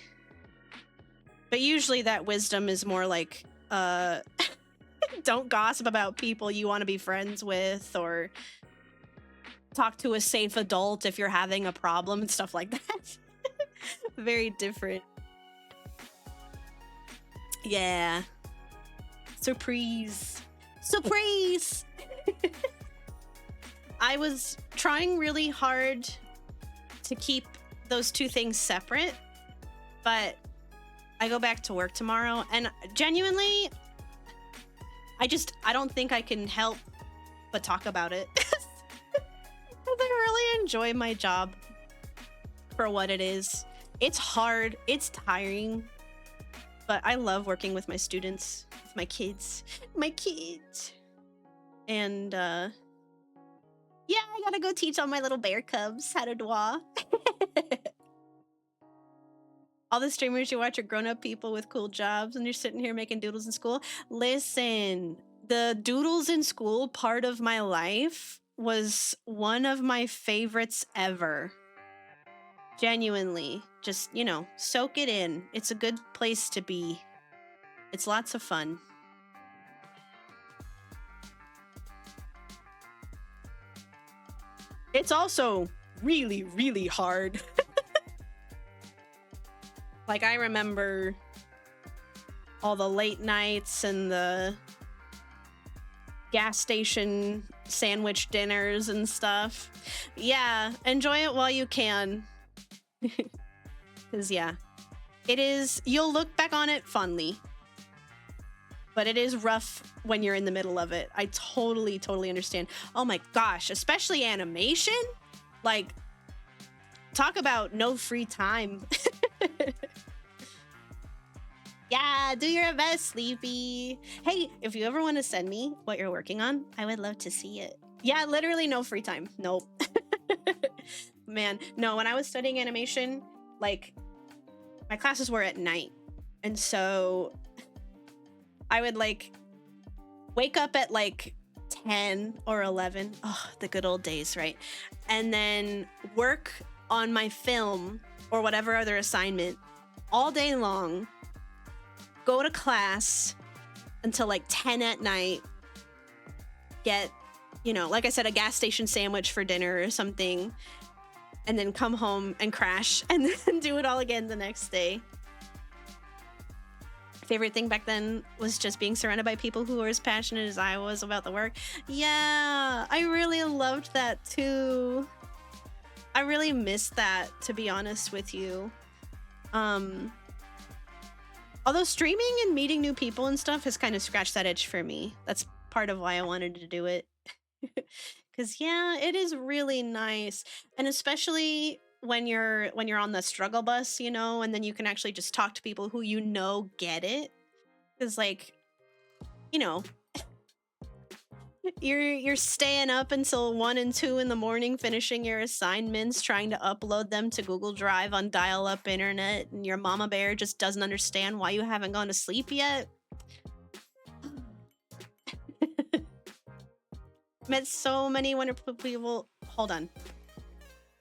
But usually that wisdom is more like, don't gossip about people you want to be friends with, or talk to a safe adult if you're having a problem and stuff like that. Very different. Yeah. Surprise. Surprise! I was trying really hard to keep those two things separate, but I go back to work tomorrow, and genuinely, I don't think I can help but talk about it. I really enjoy my job for what it is. It's hard, it's tiring, but I love working with my students, with my kids. And yeah, I gotta go teach all my little bear cubs how to draw. All the streamers you watch are grown-up people with cool jobs, and you're sitting here making doodles in school. Listen, the doodles in school part of my life was one of my favorites ever. Genuinely. Just, you know, soak it in. It's a good place to be. It's lots of fun. It's also really, really hard. Like, I remember all the late nights and the gas station sandwich dinners and stuff. Yeah, enjoy it while you can. Because, yeah, it is, you'll look back on it fondly. But it is rough when you're in the middle of it. I totally understand. Oh my gosh, especially animation? Like, talk about no free time. Yeah, do your best, Sleepy. Hey, if you ever want to send me what you're working on, I would love to see it. Yeah, literally no free time. Nope. Man, no, when I was studying animation, like, my classes were at night. And so I would, like, wake up at, like, 10 or 11. Oh, the good old days, right? And then work on my film or whatever other assignment all day long. Go to class until like 10 at night, get, you know, like I said, a gas station sandwich for dinner or something, and then come home and crash and then do it all again the next day. Favorite thing back then was just being surrounded by people who were as passionate as I was about the work. Yeah, I really loved that too. I really missed that, to be honest with you. Although streaming and meeting new people and stuff has kind of scratched that itch for me. That's part of why I wanted to do it. Because, yeah, it is really nice. And especially when you're on the struggle bus, you know, and then you can actually just talk to people who you know get it. Because, like, you know, you're staying up until 1 and 2 in the morning finishing your assignments, trying to upload them to Google Drive on dial-up internet, and your mama bear just doesn't understand why you haven't gone to sleep yet. Met so many wonderful people. Hold on.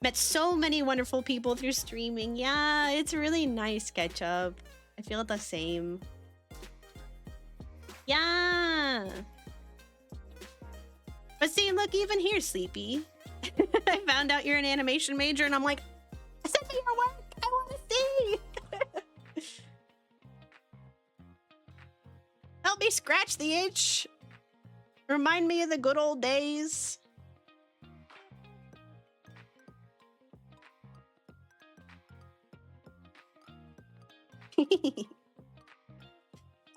Met so many wonderful people through streaming. Yeah, it's really nice, Ketchup. I feel the same. Yeah. But see, look, even here, Sleepy. I found out you're an animation major, and I'm like, send me your work. I want to see. Help me scratch the itch. Remind me of the good old days.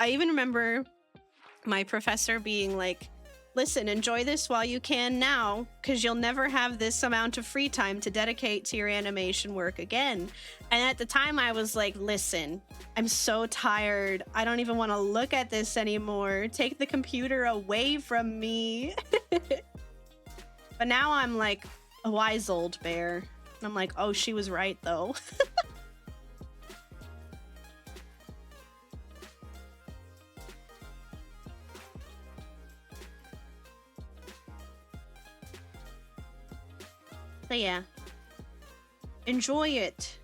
I even remember my professor being like, listen, enjoy this while you can now, because you'll never have this amount of free time to dedicate to your animation work again. And at the time I was like, listen, I'm so tired. I don't even want to look at this anymore. Take the computer away from me. But now I'm like a wise old bear. I'm like, oh, she was right though. So yeah, enjoy it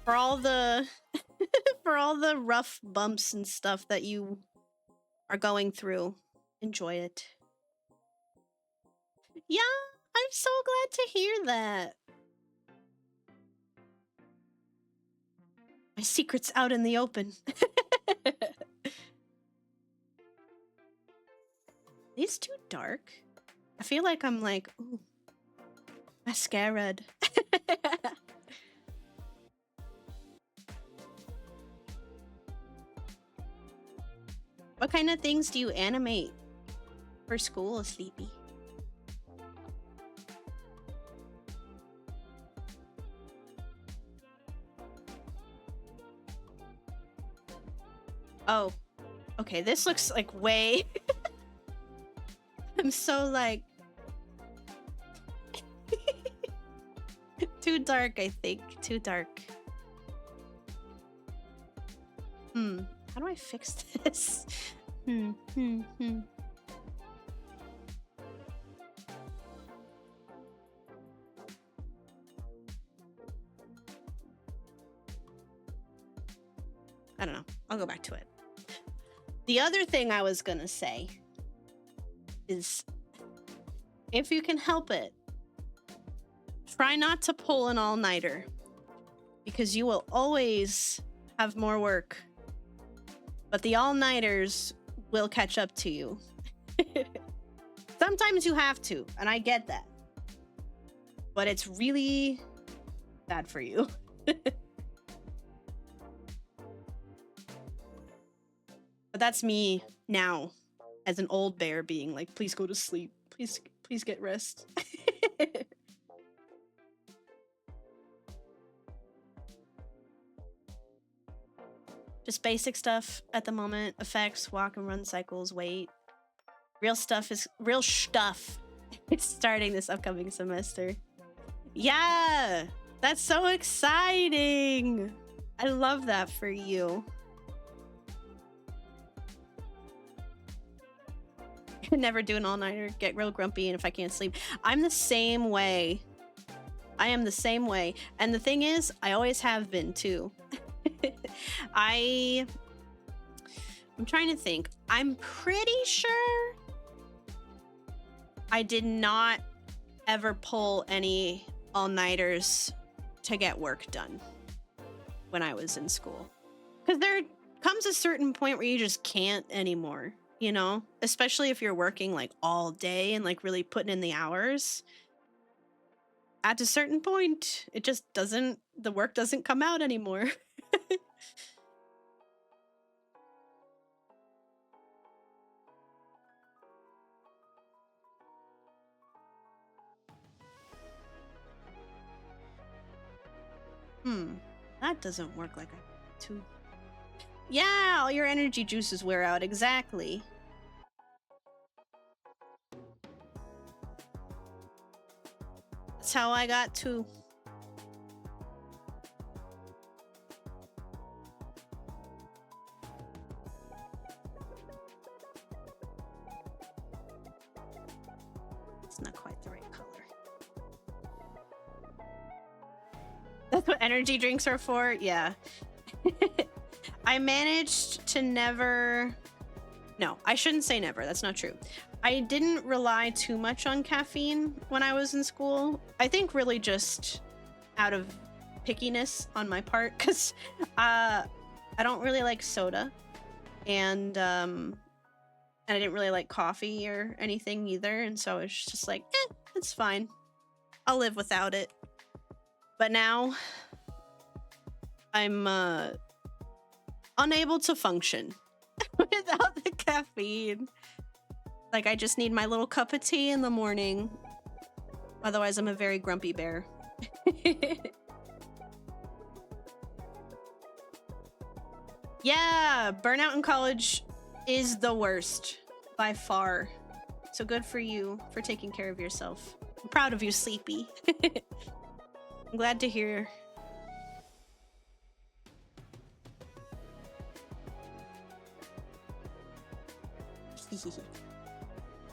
for all the for all the rough bumps and stuff that you are going through. Enjoy it. Yeah, I'm so glad to hear that. My secret's out in the open. These too dark. I feel like I'm like, ooh, mascara. What kind of things do you animate for school, Sleepy? Oh, okay, this looks like way... I'm so like... Too dark, I think. Too dark. How do I fix this? I don't know. I'll go back to it. The other thing I was gonna say is, if you can help it, try not to pull an all-nighter, because you will always have more work, but the all-nighters will catch up to you. Sometimes you have to, and I get that, but it's really bad for you. But that's me now, as an old bear, being like, please go to sleep. Please get rest. Just basic stuff at the moment. Effects, walk and run cycles, weight. Real stuff. It's starting this upcoming semester. Yeah! That's so exciting! I love that for you. Never do an all-nighter, get real grumpy, and if I can't sleep. I'm the same way. I am the same way. And the thing is, I always have been too. I'm trying to think. I'm pretty sure I did not ever pull any all-nighters to get work done when I was in school. Because there comes a certain point where you just can't anymore. You know, especially if you're working like all day and like really putting in the hours. At a certain point, it just doesn't, the work doesn't come out anymore. That doesn't work like I to. Yeah, all your energy juices wear out, exactly. That's how I got to. It's not quite the right color. That's what energy drinks are for? Yeah. I managed to never... No, I shouldn't say never. That's not true. I didn't rely too much on caffeine when I was in school. I think really just out of pickiness on my part, because I don't really like soda, and I didn't really like coffee or anything either, and so it's just like, it's fine. I'll live without it. But now I'm on unable to function without the caffeine. Like, I just need my little cup of tea in the morning. Otherwise, I'm a very grumpy bear. Yeah, burnout in college is the worst by far. So good for you for taking care of yourself. I'm proud of you, Sleepy. I'm glad to hear.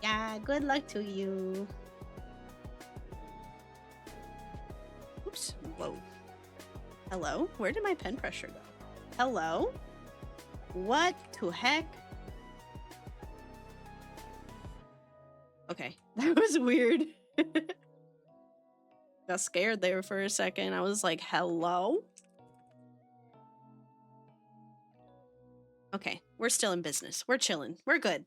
Yeah, good luck to you. Oops. Whoa. Hello? Where did my pen pressure go? Hello? What the heck? Okay, that was weird. Got scared there for a second. I was like, hello? Okay, we're still in business. We're chilling. We're good.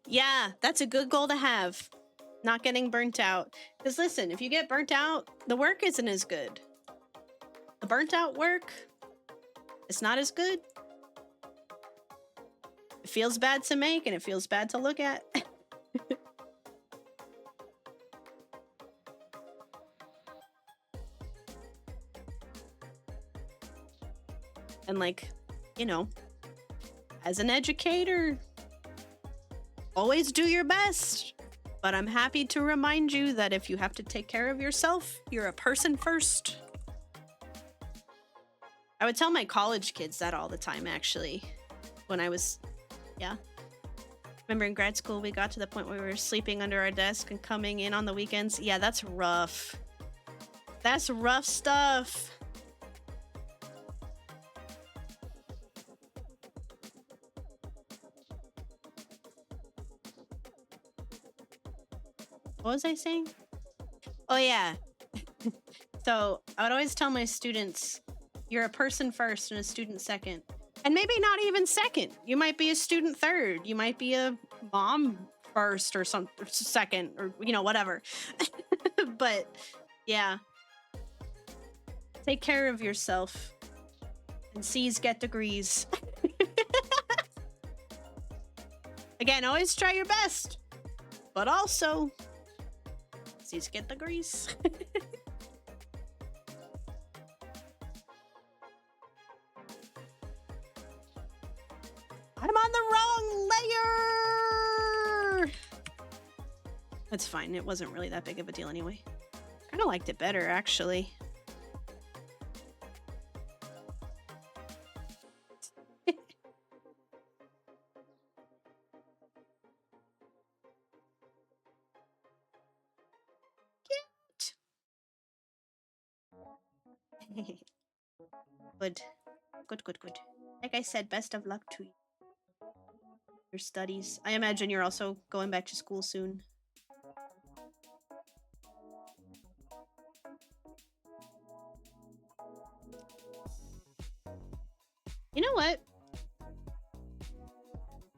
Yeah, that's a good goal to have. Not getting burnt out. Because listen, if you get burnt out, the work isn't as good. The burnt out work, it's not as good. It feels bad to make and it feels bad to look at. And like, you know, as an educator, always do your best. But I'm happy to remind you that if you have to take care of yourself, you're a person first. I would tell my college kids that all the time, actually. When I was, yeah. Remember in grad school, we got to the point where we were sleeping under our desk and coming in on the weekends. Yeah, that's rough. That's rough stuff. What was I saying? Oh, yeah. So I would always tell my students, you're a person first and a student second. And maybe not even second. You might be a student third. You might be a mom first or second or, you know, whatever. But yeah. Take care of yourself. And C's get degrees. Again, always try your best. But also, C's get degrees. I'm on the wrong layer! That's fine. It wasn't really that big of a deal anyway. Kind of liked it better, actually. Good. Good. Like I said, best of luck to you. Your studies. I imagine you're also going back to school soon. You know what?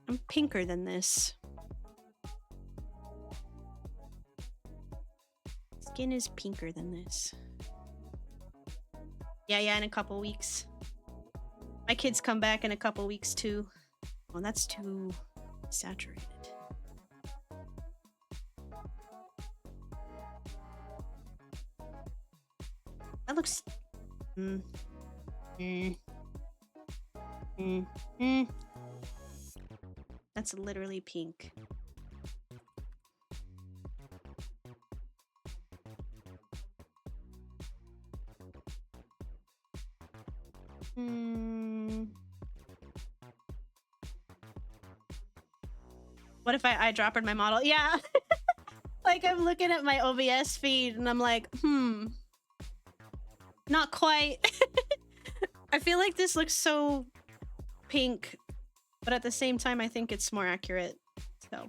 I'm pinker than this. Skin is pinker than this. Yeah, in a couple weeks. My kids come back in a couple weeks too. Oh, that's too saturated. That looks... That's literally pink. What if I eyedroppered my model? Yeah. Like I'm looking at my OBS feed and I'm like, not quite. I feel like this looks so pink, but at the same time, I think it's more accurate. So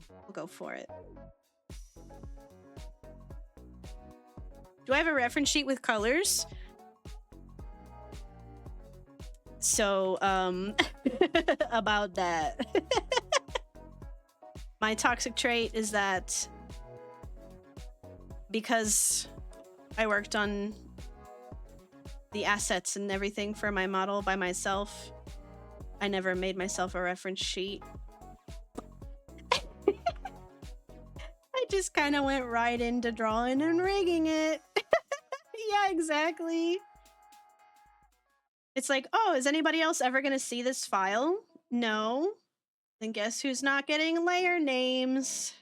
we'll go for it. Do I have a reference sheet with colors? So, about that. My toxic trait is that because I worked on the assets and everything for my model by myself, I never made myself a reference sheet. I just kind of went right into drawing and rigging it. Yeah, exactly. It's like, oh, is anybody else ever going to see this file? No. Then guess who's not getting layer names?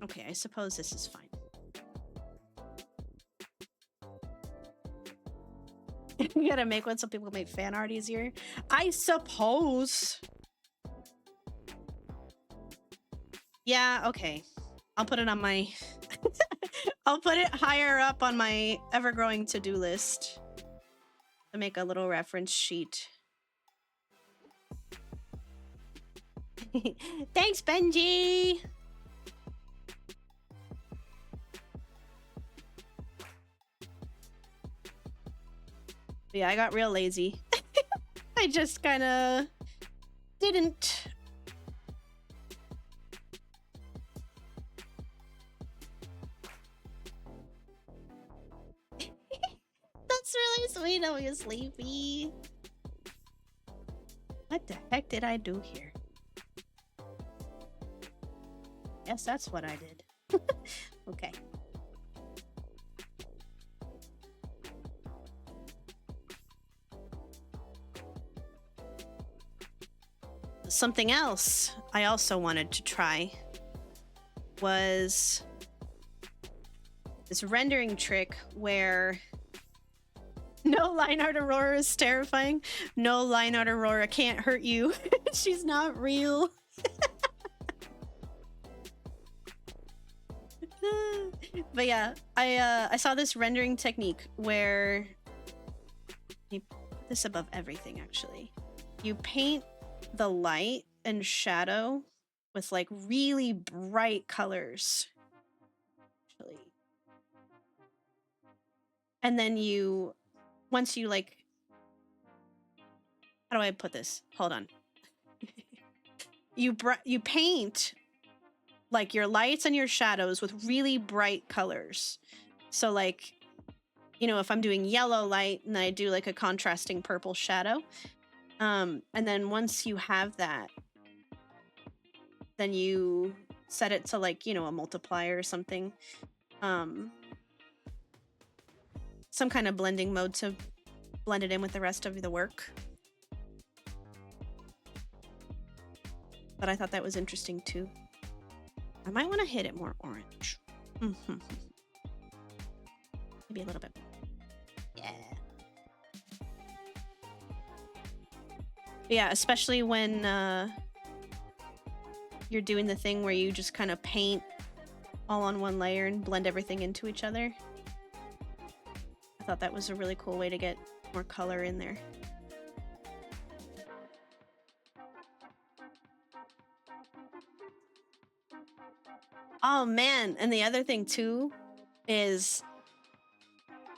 Okay, I suppose this is fine. You gotta make one so people make fan art easier. I suppose. Yeah, okay. I'll put it on my... I'll put it higher up on my ever-growing to-do list to make a little reference sheet. Thanks, Benji! Yeah, I got real lazy. I just kind of didn't. That's really sweet of you, Sleepy. What the heck did I do here? Yes, that's what I did. Okay. Something else I also wanted to try was this rendering trick where no line art Aurora is terrifying. No line art Aurora can't hurt you. She's not real. But yeah, I saw this rendering technique where you put this above everything actually. You paint the light and shadow with like really bright colors. Actually. And then you, once you like, how do I put this? Hold on. You paint like your lights and your shadows with really bright colors. So like, you know, if I'm doing yellow light and then I do like a contrasting purple shadow. And then once you have that, then you set it to like, you know, a multiplier or something. Some kind of blending mode to blend it in with the rest of the work. But I thought that was interesting too. I might want to hit it more orange. Maybe a little bit. Yeah. Yeah, especially when you're doing the thing where you just kind of paint all on one layer and blend everything into each other. I thought that was a really cool way to get more color in there. Oh man, and the other thing too is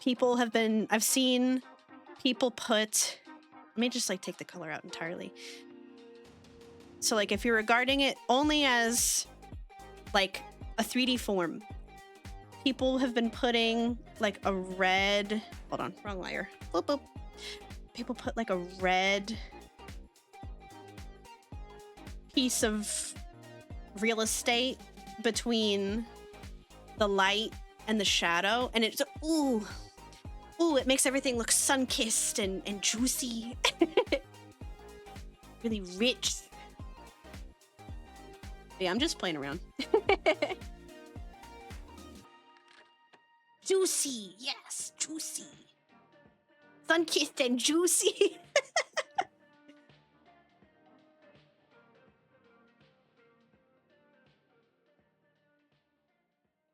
people have been, I've seen people put, let me just like take the color out entirely. So like if you're regarding it only as like a 3D form, people have been putting like a red, hold on, wrong layer. Boop, boop. People put like a red piece of real estate between the light and the shadow, and it's ooh, it makes everything look sun-kissed and juicy. Really rich. Yeah, I'm just playing around. Juicy, yes, juicy. Sun-kissed and juicy.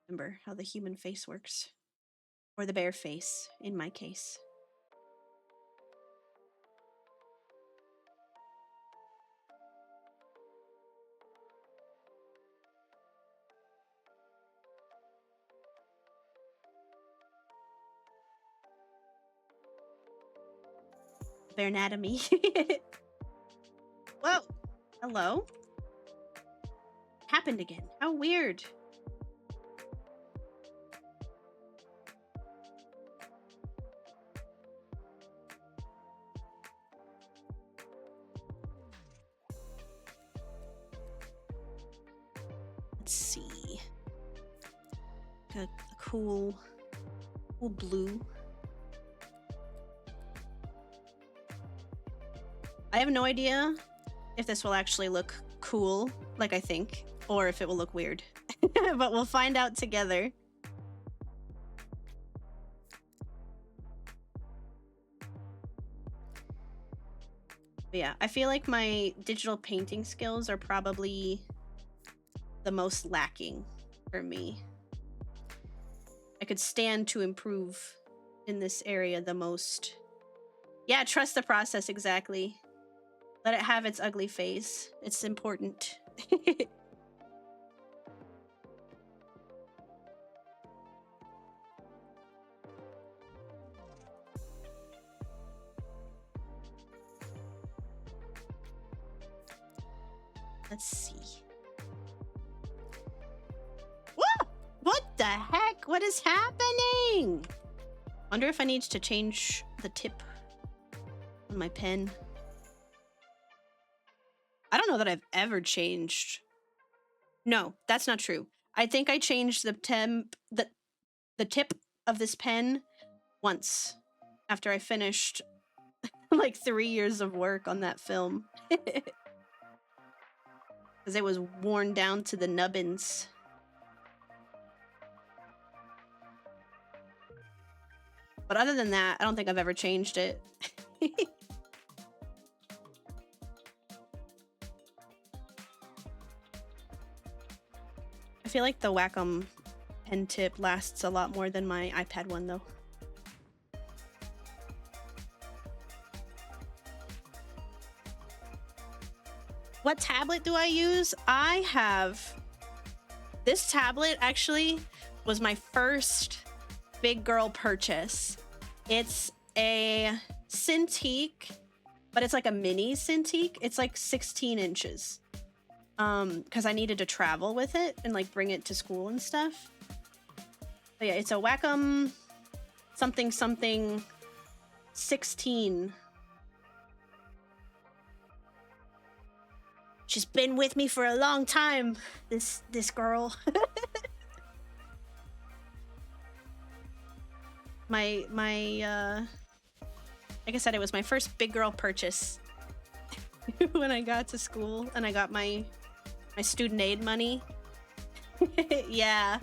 Remember how the human face works. Or the bear face, in my case. their anatomy. Whoa. Hello. Happened again. How weird. Let's see. Got a cool blue. I have no idea if this will actually look cool, like I think, or if it will look weird. But we'll find out together. But yeah, I feel like my digital painting skills are probably the most lacking for me. I could stand to improve in this area the most. Yeah, trust the process, exactly. Let it have its ugly face. It's important. Let's see. Whoa! What the heck? What is happening? Wonder if I need to change the tip on my pen. I don't know that I've ever changed. No, that's not true. I think I changed the tip of this pen once after I finished like 3 years of work on that film. Because it was worn down to the nubbins. But other than that, I don't think I've ever changed it. I feel like the Wacom pen tip lasts a lot more than my iPad one, though. What tablet do I use? I have... This tablet actually was my first big girl purchase. It's a Cintiq, but it's like a mini Cintiq. It's like 16 inches. Because I needed to travel with it and like bring it to school and stuff. But yeah, it's a Wacom something 16. She's been with me for a long time, this girl. my like I said, it was my first big girl purchase when I got to school and I got my student aid money. Yeah,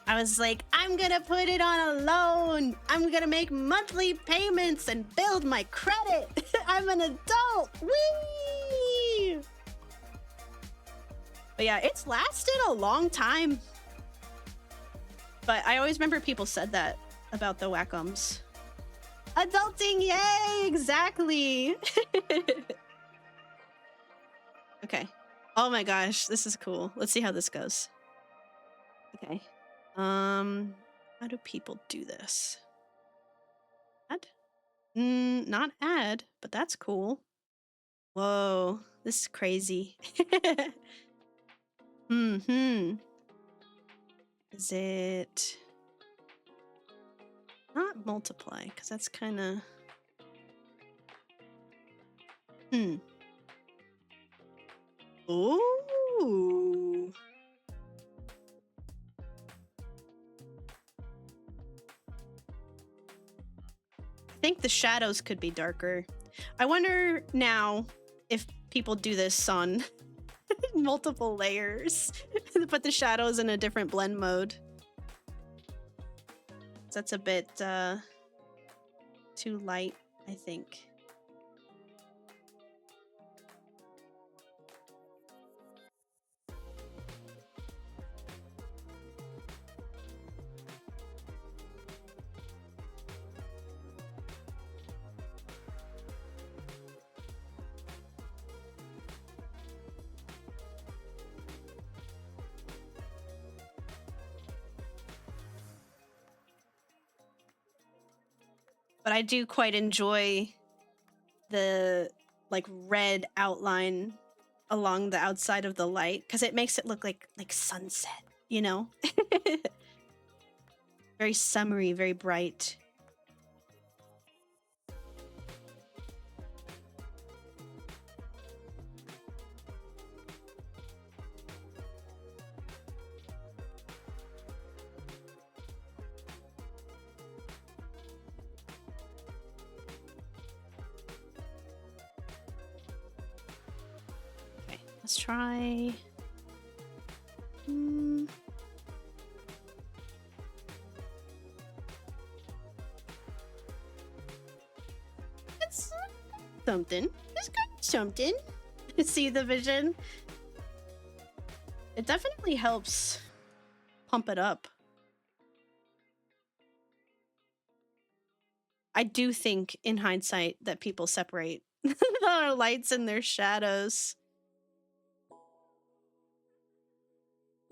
I was like, I'm gonna put it on a loan. I'm gonna make monthly payments and build my credit. I'm an adult. Whee! But yeah, it's lasted a long time. But I always remember people said that about the Wacoms. Adulting, yay! Exactly. Okay. Oh my gosh, this is cool. Let's see how this goes. Okay. How do people do this? Add? Not add, but that's cool. Whoa, this is crazy. Is it not multiply? Because that's kind of... Ooh. I think the shadows could be darker. I wonder now if people do this on multiple layers. Put the shadows in a different blend mode. That's a bit too light, I think. But I do quite enjoy the like red outline along the outside of the light because it makes it look like sunset, you know? Very summery, very bright. Okay, let's try. It's something. It's kind of something. See the vision? It definitely helps pump it up. I do think, in hindsight, that people separate their lights and their shadows.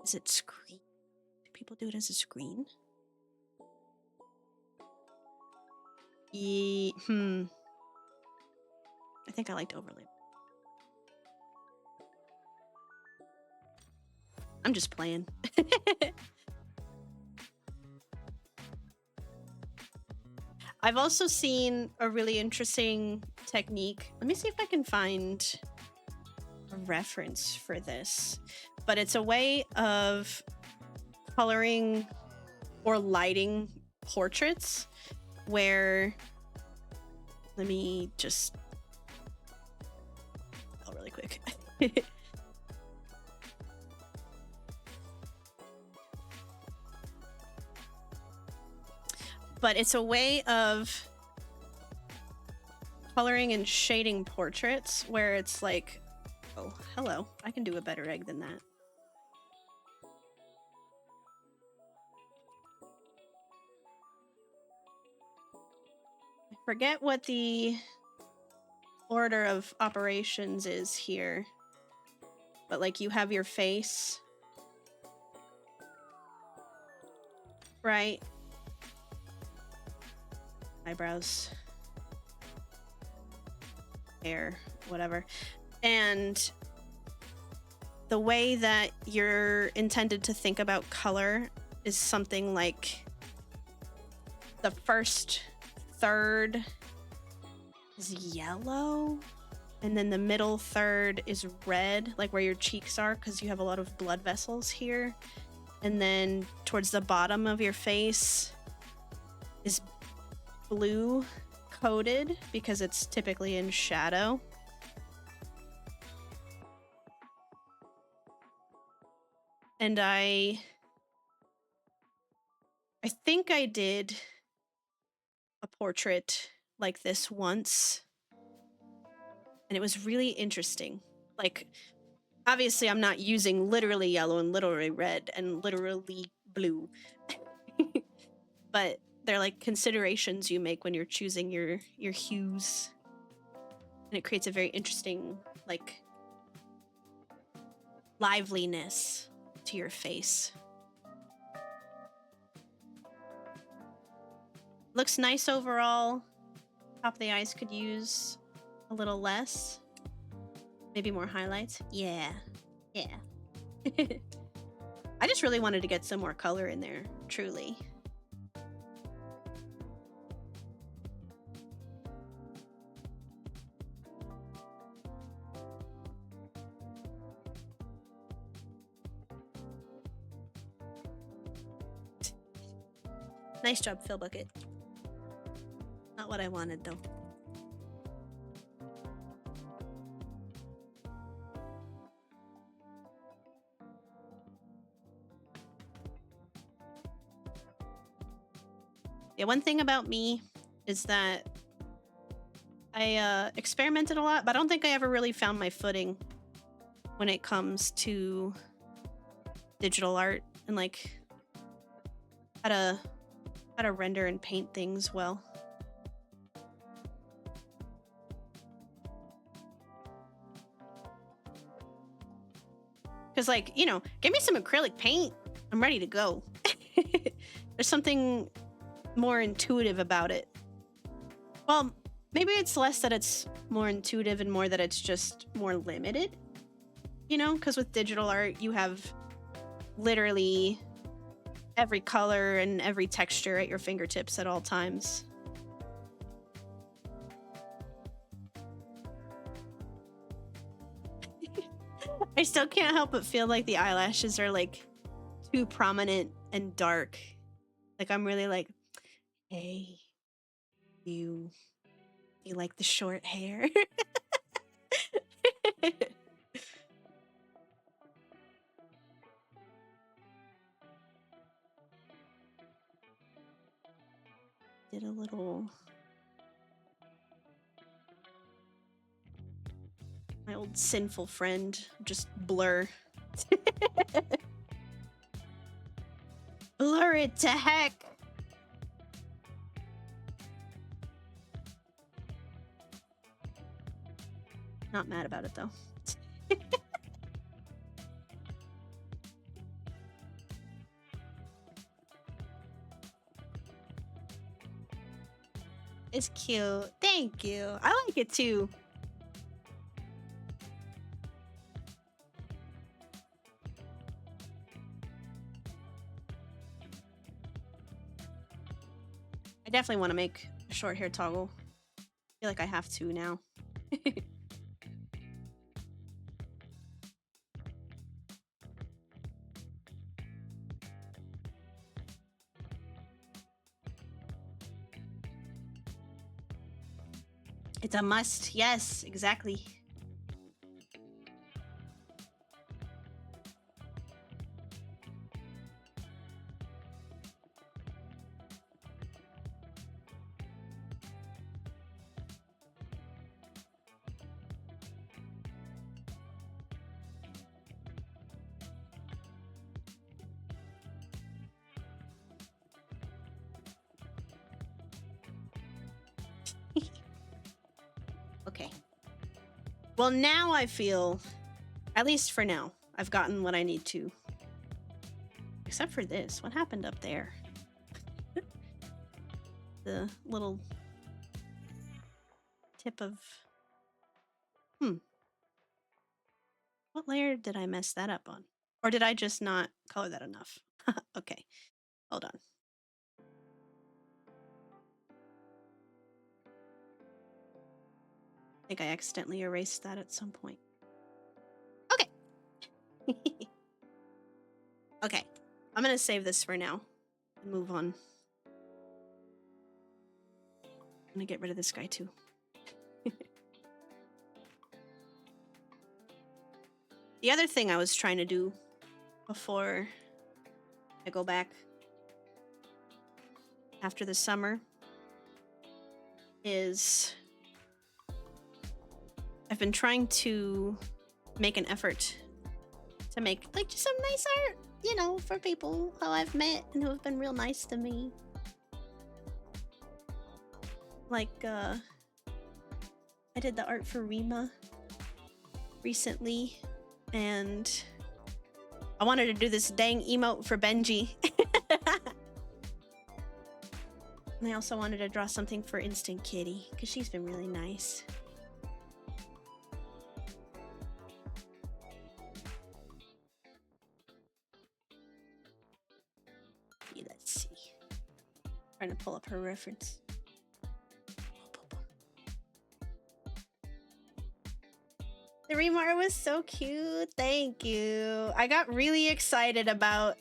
Is it screen? Do people do it as a screen? I think I like to overlay. I'm just playing. I've also seen a really interesting technique. Let me see if I can find a reference for this. But it's a way of coloring or lighting portraits where, let me just, oh, really quick. But it's a way of coloring and shading portraits where it's like, oh, hello, I can do a better egg than that. I forget what the order of operations is here, but like you have your face, right? Eyebrows, hair, whatever. And the way that you're intended to think about color is something like the first third is yellow, and then the middle third is red, like where your cheeks are, because you have a lot of blood vessels here. And then towards the bottom of your face is blue coated because it's typically in shadow. And I think I did a portrait like this once, and it was really interesting. Like, obviously I'm not using literally yellow and literally red and literally blue, but they're like considerations you make when you're choosing your hues, and it creates a very interesting like liveliness to your face. Looks nice overall. Top of the eyes could use a little less, maybe more highlights. Yeah. I just really wanted to get some more color in there, truly. Nice job, Phil Bucket. Not what I wanted, though. Yeah, one thing about me is that I experimented a lot, but I don't think I ever really found my footing when it comes to digital art and like how to render and paint things well. Because, like, you know, give me some acrylic paint. I'm ready to go. There's something more intuitive about it. Well, Maybe it's less that it's more intuitive and more that it's just more limited, you know? Because with digital art, you have literally every color and every texture at your fingertips at all times. I still can't help but feel like the eyelashes are like too prominent and dark. Like I'm really like, hey, you like the short hair? Did a little... My old sinful friend, just blur. Blur it to heck! Not mad about it though. It's cute. Thank you. I like it too. I definitely want to make a short hair toggle. I feel like I have to now. It's a must. Yes, exactly. Okay. Well, now I feel, at least for now, I've gotten what I need to. Except for this. What happened up there? The little tip of... What layer did I mess that up on? Or did I just not color that enough? Okay. Hold on. I think I accidentally erased that at some point. Okay. Okay. I'm gonna save this for now and move on. I'm gonna get rid of this guy too. The other thing I was trying to do before I go back after the summer is I've been trying to make an effort to make like just some nice art, you know, for people who I've met and who have been real nice to me. Like, I did the art for Rima recently, and I wanted to do this dang emote for Benji. And I also wanted to draw something for Instant Kitty, because she's been really nice. Let's see. Trying to pull up her reference. The Remar was so cute. Thank you. I got really excited about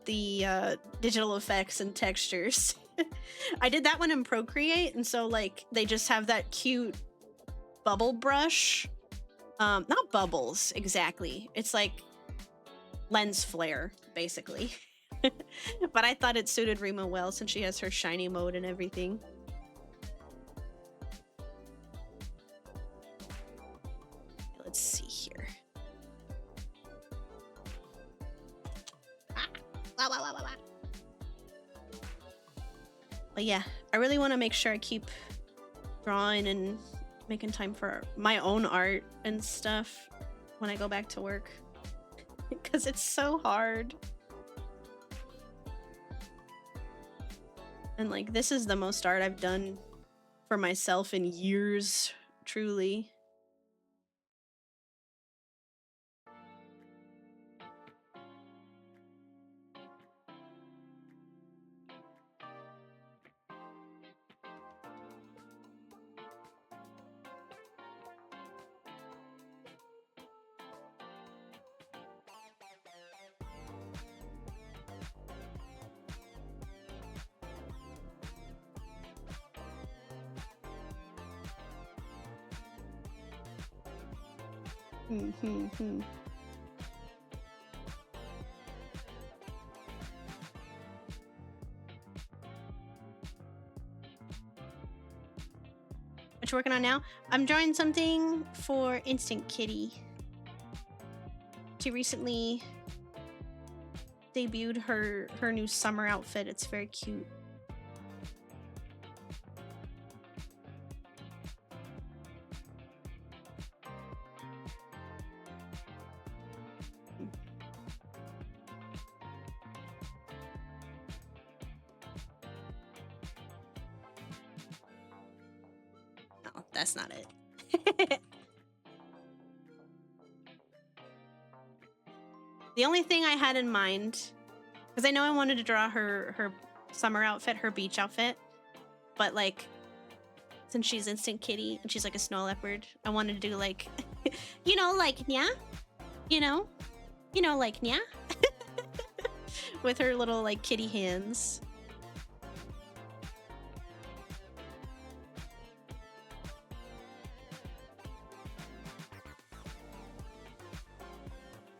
the digital effects and textures. I did that one in Procreate, and so like they just have that cute bubble brush. Not bubbles exactly. It's like lens flare, basically. But I thought it suited Rima well since she has her shiny mode and everything. Let's see here. But yeah, I really want to make sure I keep drawing and making time for my own art and stuff when I go back to work. Because it's so hard. And like, this is the most art I've done for myself in years, truly. Hmm. What you working on now? I'm drawing something for Instant Kitty. She recently debuted her new summer outfit. It's very cute. No, that's not it. The only thing I had in mind, because I know I wanted to draw her summer outfit, her beach outfit, but like, since she's Instant Kitty and she's like a snow leopard, I wanted to do like, you know, like Nya, you know, like Nya, with her little like kitty hands.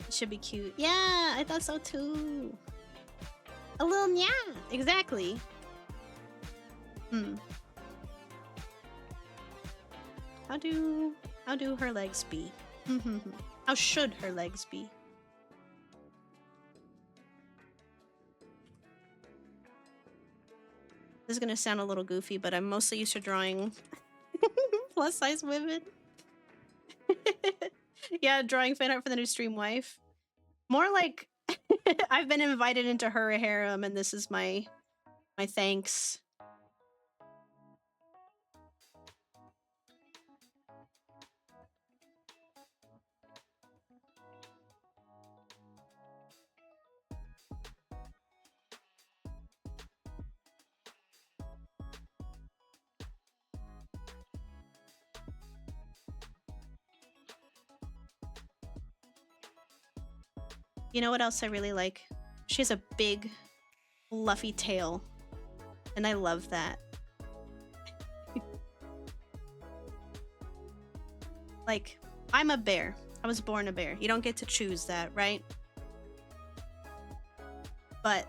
It should be cute. Yeah, I thought so too. A little Nya, exactly. How do her legs be? How should her legs be? This is gonna sound a little goofy, but I'm mostly used to drawing plus size women. Yeah, drawing fan art for the new stream wife. More like I've been invited into her harem, and this is my thanks. You know what else I really like? She has a big, fluffy tail, and I love that. Like, I'm a bear. I was born a bear. You don't get to choose that, right? But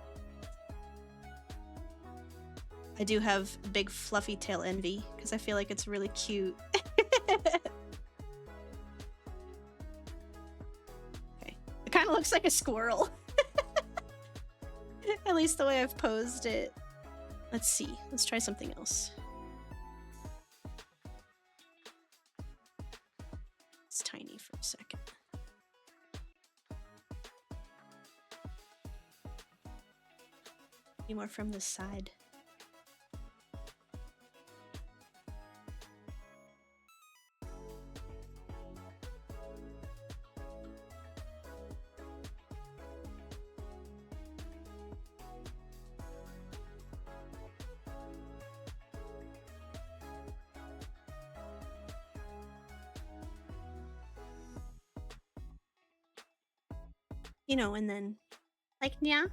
I do have big, fluffy tail envy, because I feel like it's really cute. It kind of looks like a squirrel. At least the way I've posed it. Let's see. Let's try something else. It's tiny for a second. Maybe more from this side. You know, and then like, yeah.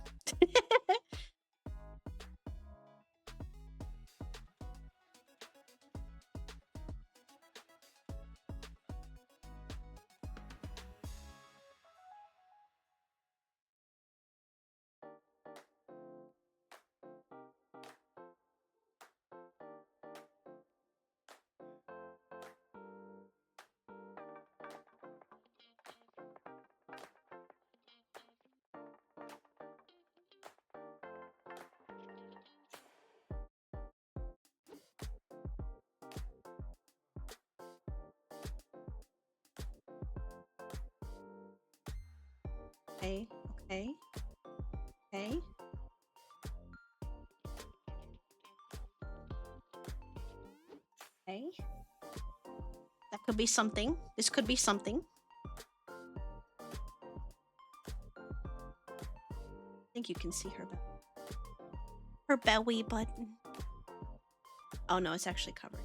Okay, okay, okay. Okay. That could be something. This could be something. I think you can see her belly button. Oh no, it's actually covered.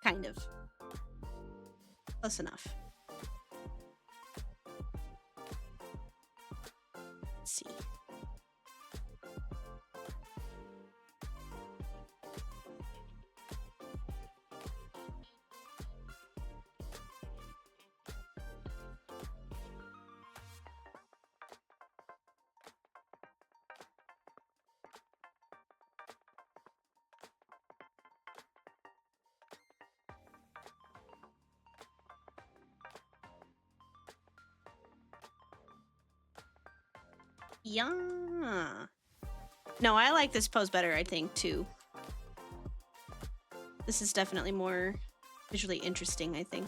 Kind of. Close enough. Let's see. Yeah. No, I like this pose better, I think, too. This is definitely more visually interesting, I think.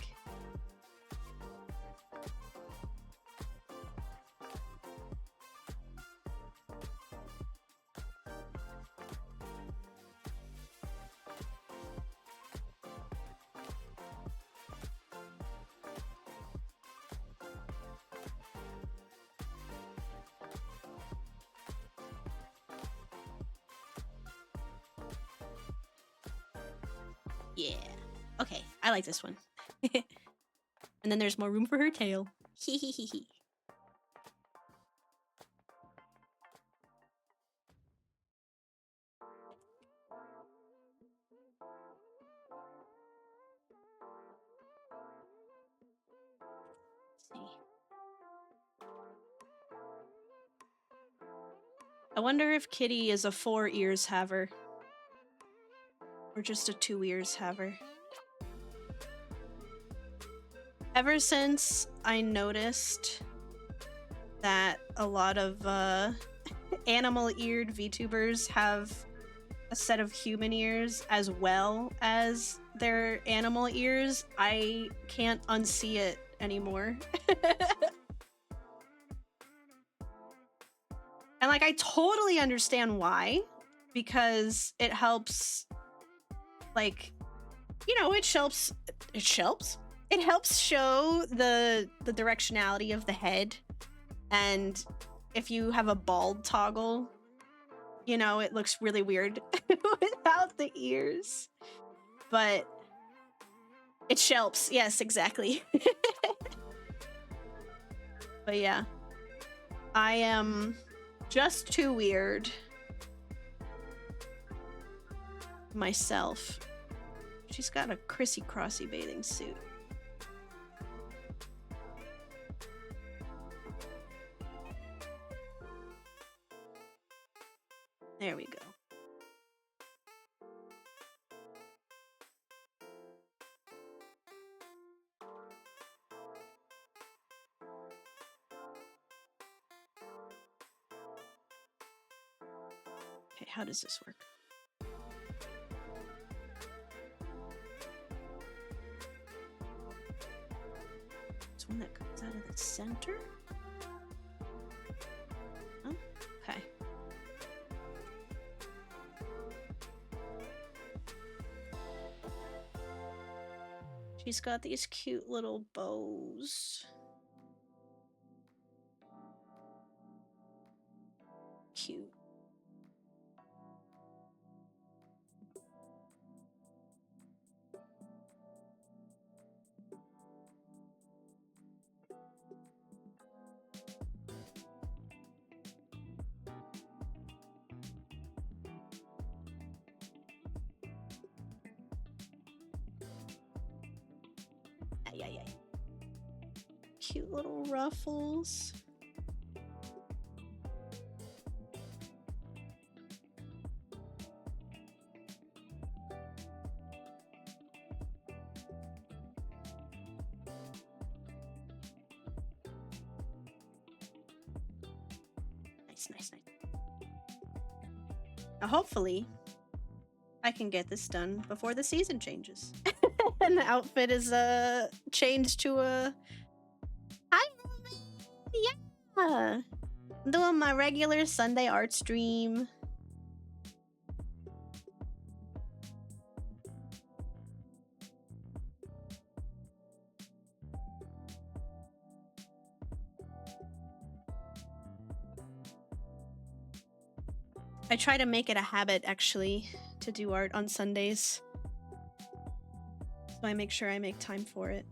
Yeah. Okay, I like this one. And then there's more room for her tail. Hee hee hee hee. See. I wonder if Kitty is a 4 ears haver. Or just a 2 ears haver. Ever since I noticed that a lot of animal-eared VTubers have a set of human ears as well as their animal ears, I can't unsee it anymore. And like, I totally understand why, because it helps, like, you know, it helps show the directionality of the head. And if you have a bald toggle, you know, it looks really weird without the ears. But it helps. Yes, exactly. But yeah, I am just too weird myself. She's got a Chrissy-crossy bathing suit. There we go. Okay, how does this work? It's one that comes out of the center? Oh, okay. She's got these cute little bows. Cute. Yeah. Cute little ruffles. Nice. Now, hopefully, I can get this done before the season changes. And the outfit is changed to a... Hi, yeah! I'm doing my regular Sunday art stream. I try to make it a habit, actually, to do art on Sundays. So I make sure I make time for it.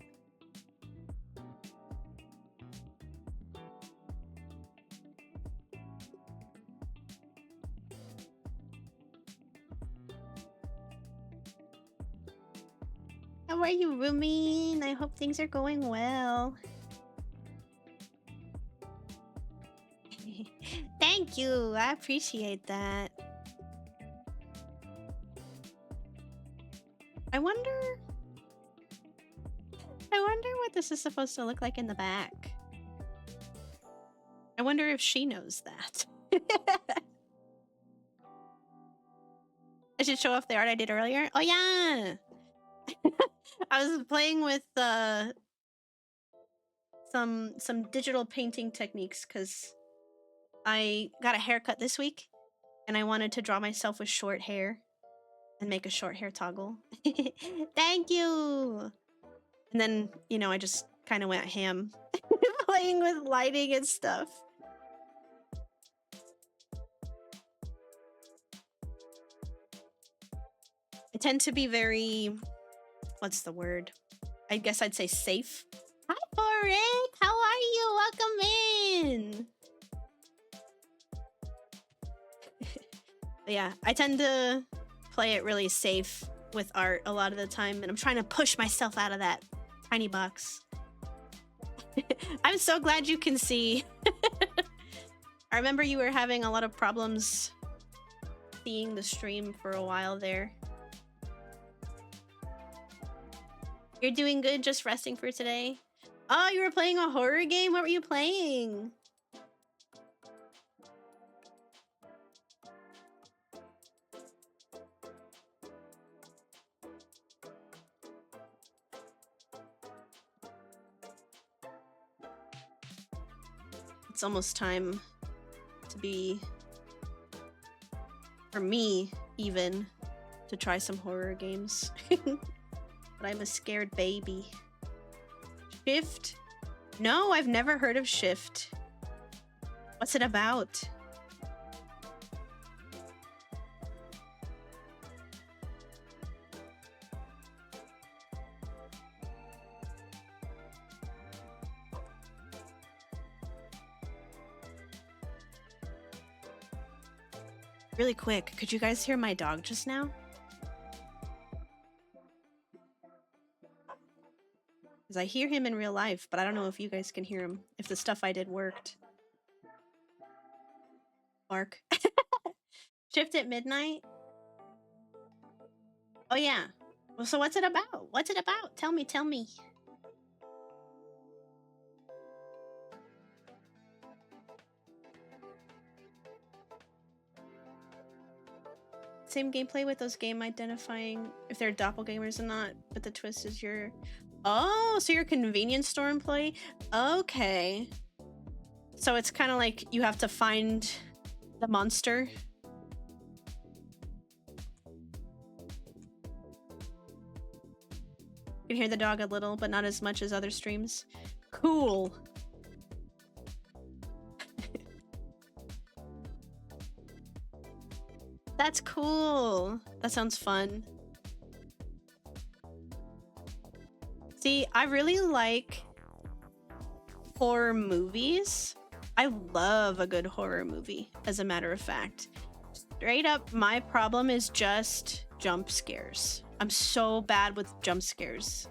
How are you, Rumin? I hope things are going well. Thank you. I appreciate that. I wonder what this is supposed to look like in the back. I wonder if she knows that. I should show off the art I did earlier. Oh yeah. I was playing with some digital painting techniques because I got a haircut this week and I wanted to draw myself with short hair and make a short hair toggle. Thank you. And then, you know, I just kind of went ham playing with lighting and stuff. I tend to be very, what's the word? I guess I'd say safe. Hi, Boric! How are you? Welcome in! But yeah, I tend to play it really safe with art a lot of the time, and I'm trying to push myself out of that tiny box. I'm so glad you can see. I remember you were having a lot of problems seeing the stream for a while there. You're doing good, just resting for today? Oh, you were playing a horror game? What were you playing? It's almost time to be, for me even, to try some horror games. But I'm a scared baby. Shift? No, I've never heard of Shift. What's it about? Really quick, could you guys hear my dog just now? Because I hear him in real life, but I don't know if you guys can hear him, if the stuff I did worked. Mark. Shift at midnight? Oh yeah. Well, so what's it about? What's it about? Tell me, tell me. Same gameplay with those game identifying if they're doppelgangers or not, but the twist is you're... Oh, so you're a convenience store employee? Okay. So it's kind of like you have to find the monster. You can hear the dog a little, but not as much as other streams. Cool. That's cool. That sounds fun. See, I really like horror movies. I love a good horror movie, as a matter of fact. Straight up, my problem is just jump scares. I'm so bad with jump scares.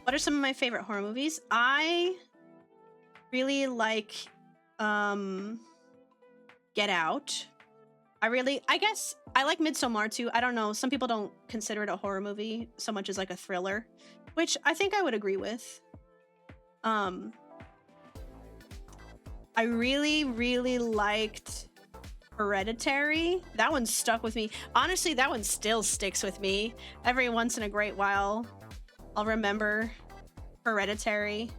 What are some of my favorite horror movies? I really like Get Out. I guess I like Midsommar too. I don't know. Some people don't consider it a horror movie so much as like a thriller, which I think I would agree with. I really, really liked Hereditary. That one stuck with me. Honestly, that one still sticks with me. Every once in a great while, I'll remember Hereditary.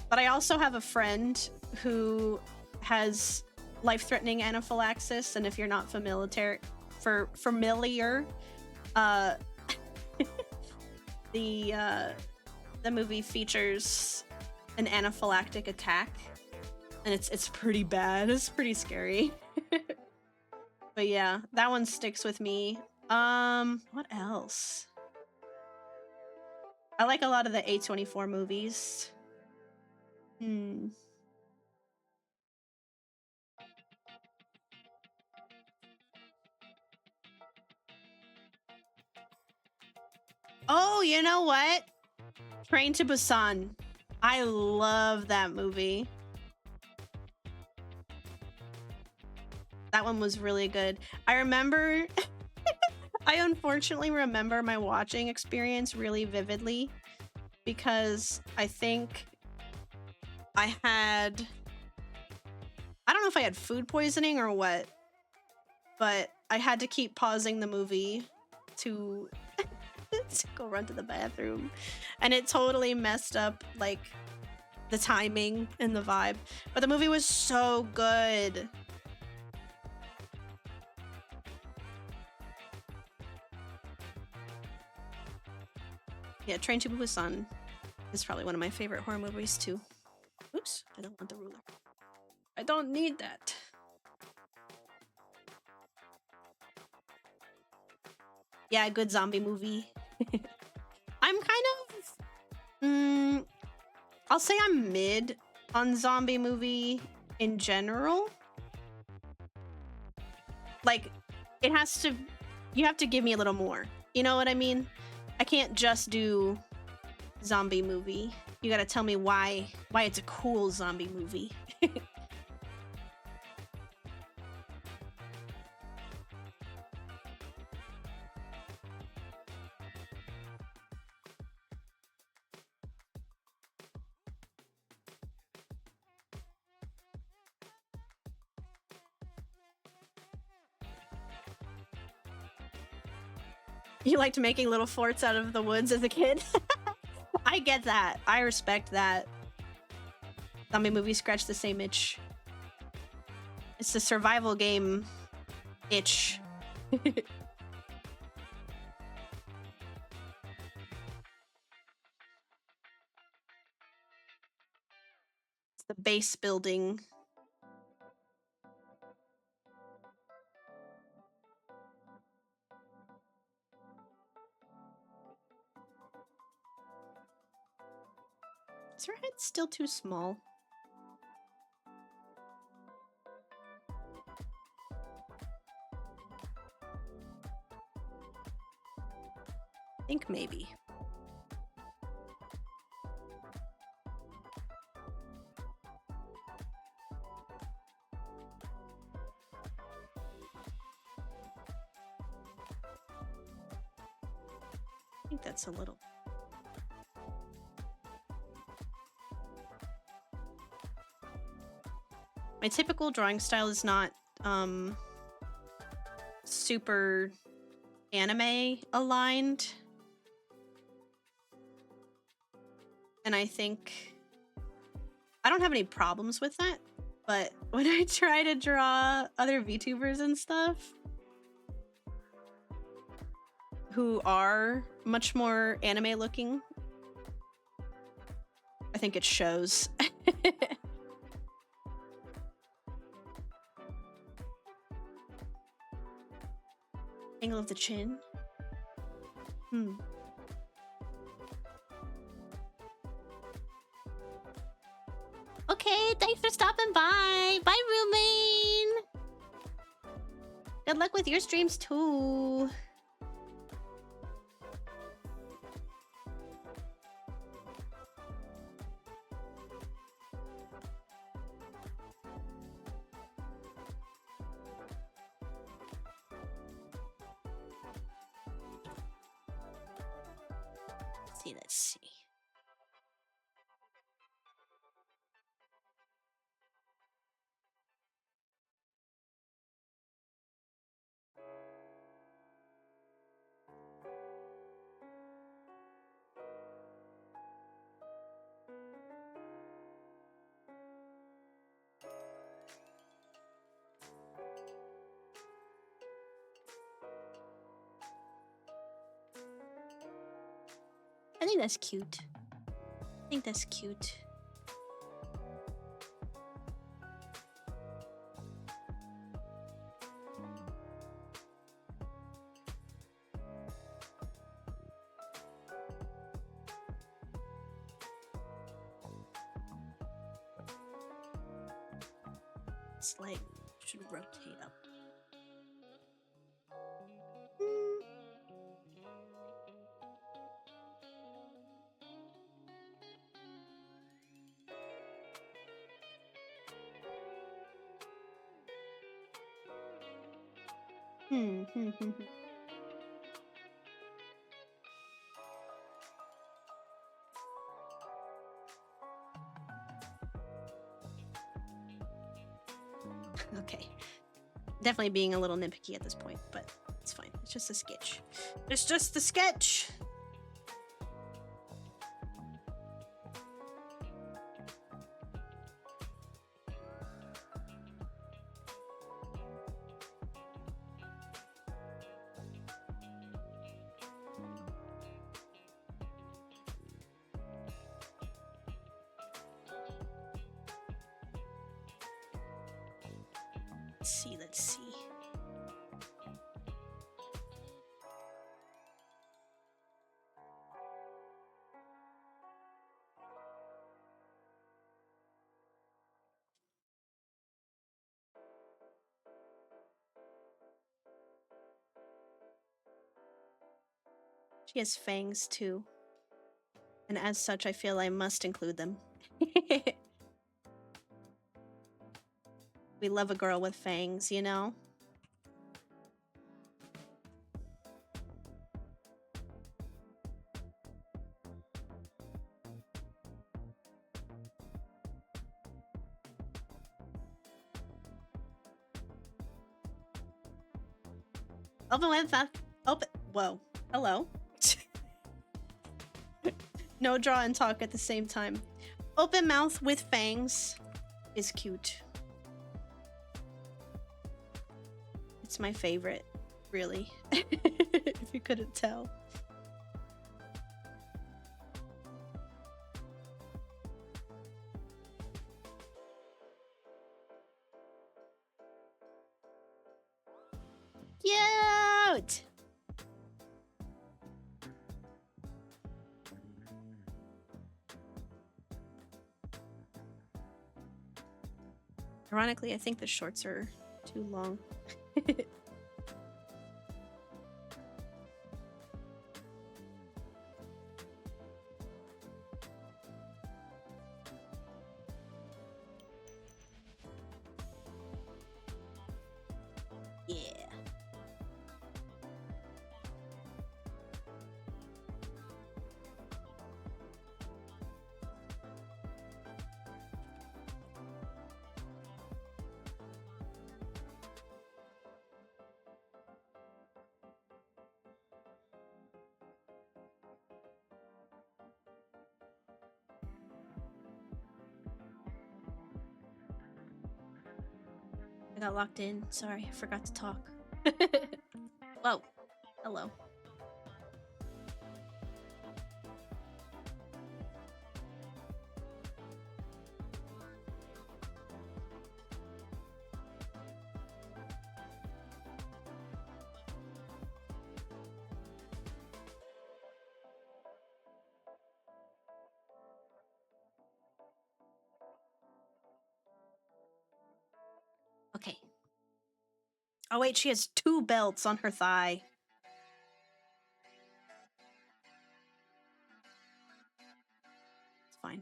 But I also have a friend who has life-threatening anaphylaxis, and if you're not familiar, uh, the movie features an anaphylactic attack, and it's pretty bad. It's pretty scary. But yeah, that one sticks with me. What else? I like a lot of the A24 movies. Oh, you know what? Train to Busan. I love that movie. That one was really good. I remember, I unfortunately remember my watching experience really vividly because I think I don't know if I had food poisoning or what, but I had to keep pausing the movie to go run to the bathroom, and it totally messed up like the timing and the vibe, but the movie was so good. Yeah, Train to Busan is probably one of my favorite horror movies too. Oops, I don't want the ruler. I don't need that. Yeah, good zombie movie. I'm kind of I'll say I'm mid on zombie movie in general. Like, you have to give me a little more. You know what I mean? I can't just do zombie movie. You gotta tell me why it's a cool zombie movie. You liked making little forts out of the woods as a kid? I get that. I respect that. Zombie movies scratch the same itch. It's the survival game itch. It's the base building. Is her head still too small? I think maybe. I think that's a little. My typical drawing style is not super anime aligned. And I think I don't have any problems with that, but when I try to draw other VTubers and stuff who are much more anime looking, I think it shows. Angle of the chin. Okay, thanks for stopping by. Bye, Rumain. Good luck with your streams too. Let's see. I think that's cute. I think that's cute. This leg should rotate up. Okay. Definitely being a little nitpicky at this point, but it's fine. It's just a sketch. It's just a sketch! Let's see. She has fangs too. And as such, I feel I must include them. We love a girl with fangs, you know? Open with that. Open. Whoa. Hello. No draw and talk at the same time. Open mouth with fangs is cute. It's my favorite, really. If you couldn't tell. Cute! Ironically, I think the shorts are too long. Yeah. I got locked in. Sorry, I forgot to talk. Whoa. Hello. Okay. Oh wait, she has 2 belts on her thigh. It's fine.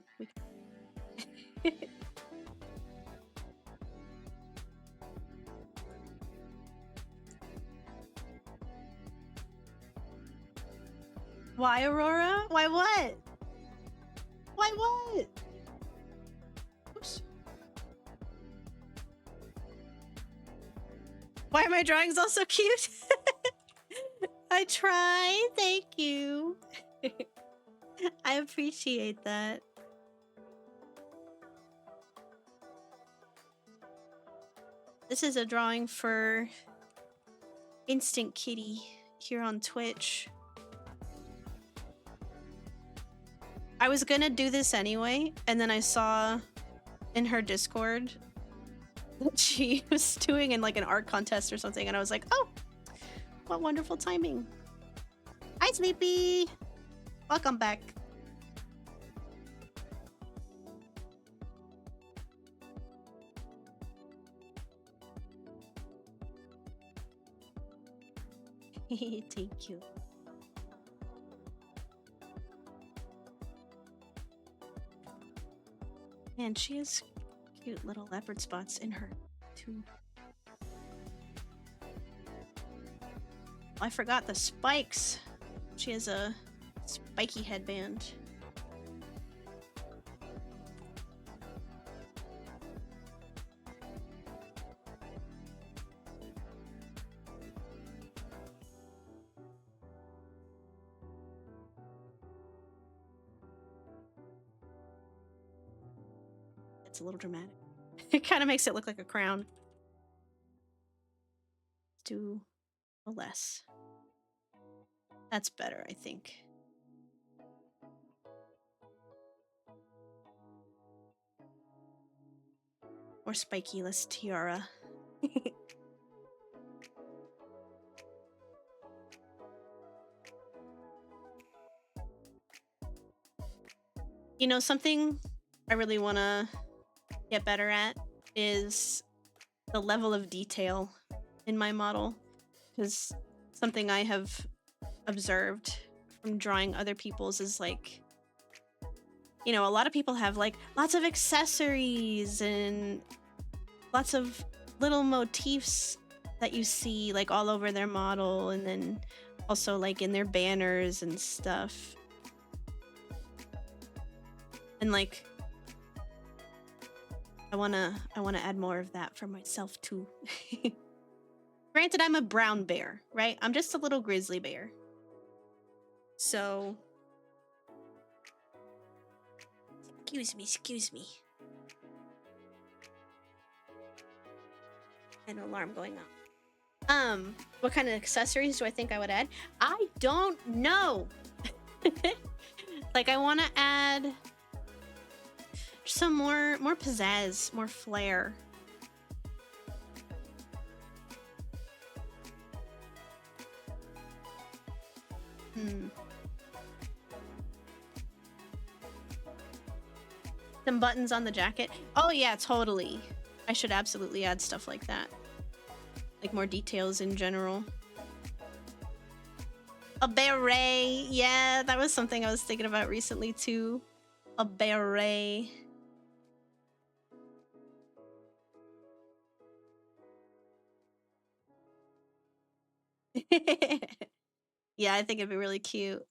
Why, Aurora? Why what? Why what? Oops. Why are my drawings all so cute? I try. Thank you. I appreciate that. This is a drawing for Instant Kitty here on Twitch. I was gonna do this anyway, and then I saw in her Discord that she was doing in like an art contest or something, and I was like, oh, what wonderful timing. Hi, Sleepy. Welcome back. Thank you. And she has cute little leopard spots in her too. I forgot the spikes. She has a spiky headband. It's a little dramatic. It kind of makes it look like a crown. Let's do a less. That's better, I think. Or spiky-less tiara. You know, something I really want to get better at is the level of detail in my model, because something I have observed from drawing other people's is like, you know, a lot of people have like lots of accessories and lots of little motifs that you see like all over their model, and then also like in their banners and stuff. And like I wanna add more of that for myself too. Granted, I'm a brown bear, right? I'm just a little grizzly bear. So excuse me. An alarm going off. What kind of accessories do I think I would add? I don't know. Like, I want to add some more pizzazz, more flair. Some buttons on the jacket. Oh yeah, totally. I should absolutely add stuff like that. Like more details in general. A beret. Yeah, that was something I was thinking about recently too. A beret. Yeah, I think it'd be really cute.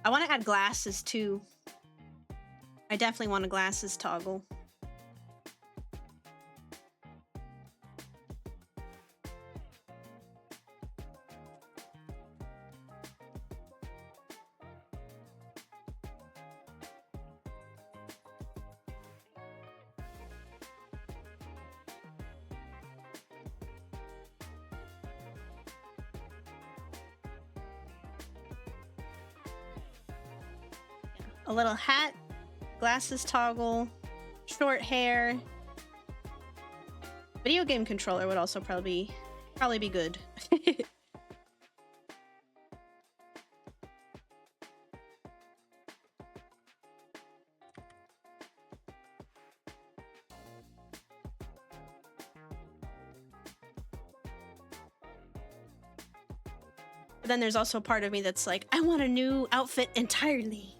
I want to add glasses too. I definitely want a glasses toggle. A little hat, glasses toggle, short hair. Video game controller would also probably be good. But then there's also part of me that's like, I want a new outfit entirely.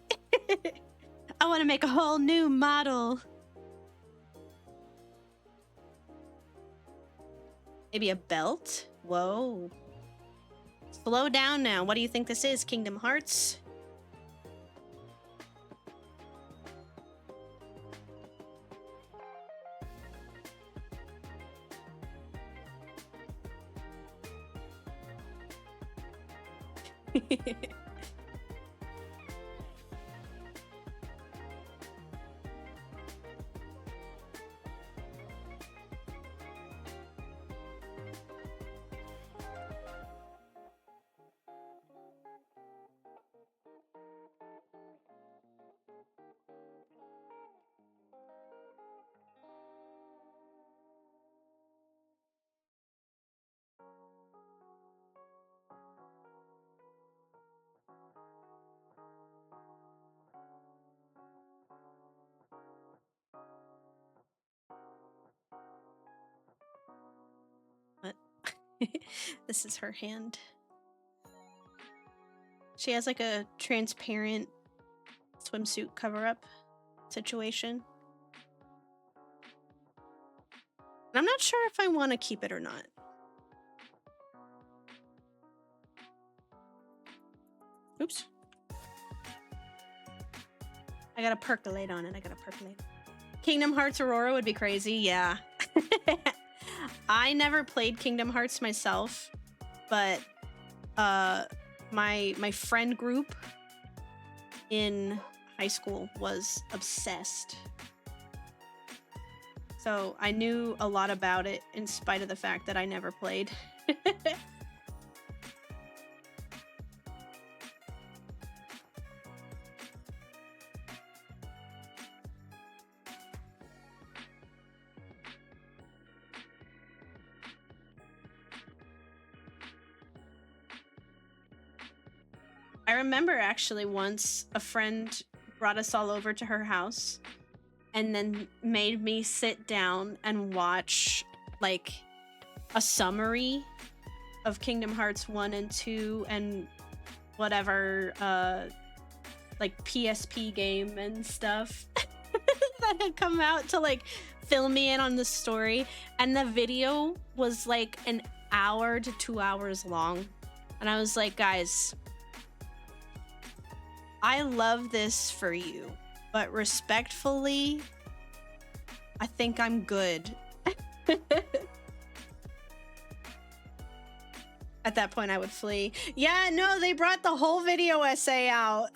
I want to make a whole new model. Maybe a belt? Whoa. Slow down now. What do you think this is, Kingdom Hearts? This is her hand. She has like a transparent swimsuit cover-up situation. And I'm not sure if I want to keep it or not. Oops. I gotta percolate on it. I gotta percolate. Kingdom Hearts Aurora would be crazy. Yeah. I never played Kingdom Hearts myself, but my friend group in high school was obsessed. So I knew a lot about it in spite of the fact that I never played. I remember actually once a friend brought us all over to her house and then made me sit down and watch like a summary of Kingdom Hearts 1 and 2 and whatever like PSP game and stuff that had come out to like fill me in on the story. And the video was like an hour to 2 hours long. And I was like, guys, I love this for you, but respectfully, I think I'm good. At that point, I would flee. Yeah, no, they brought the whole video essay out.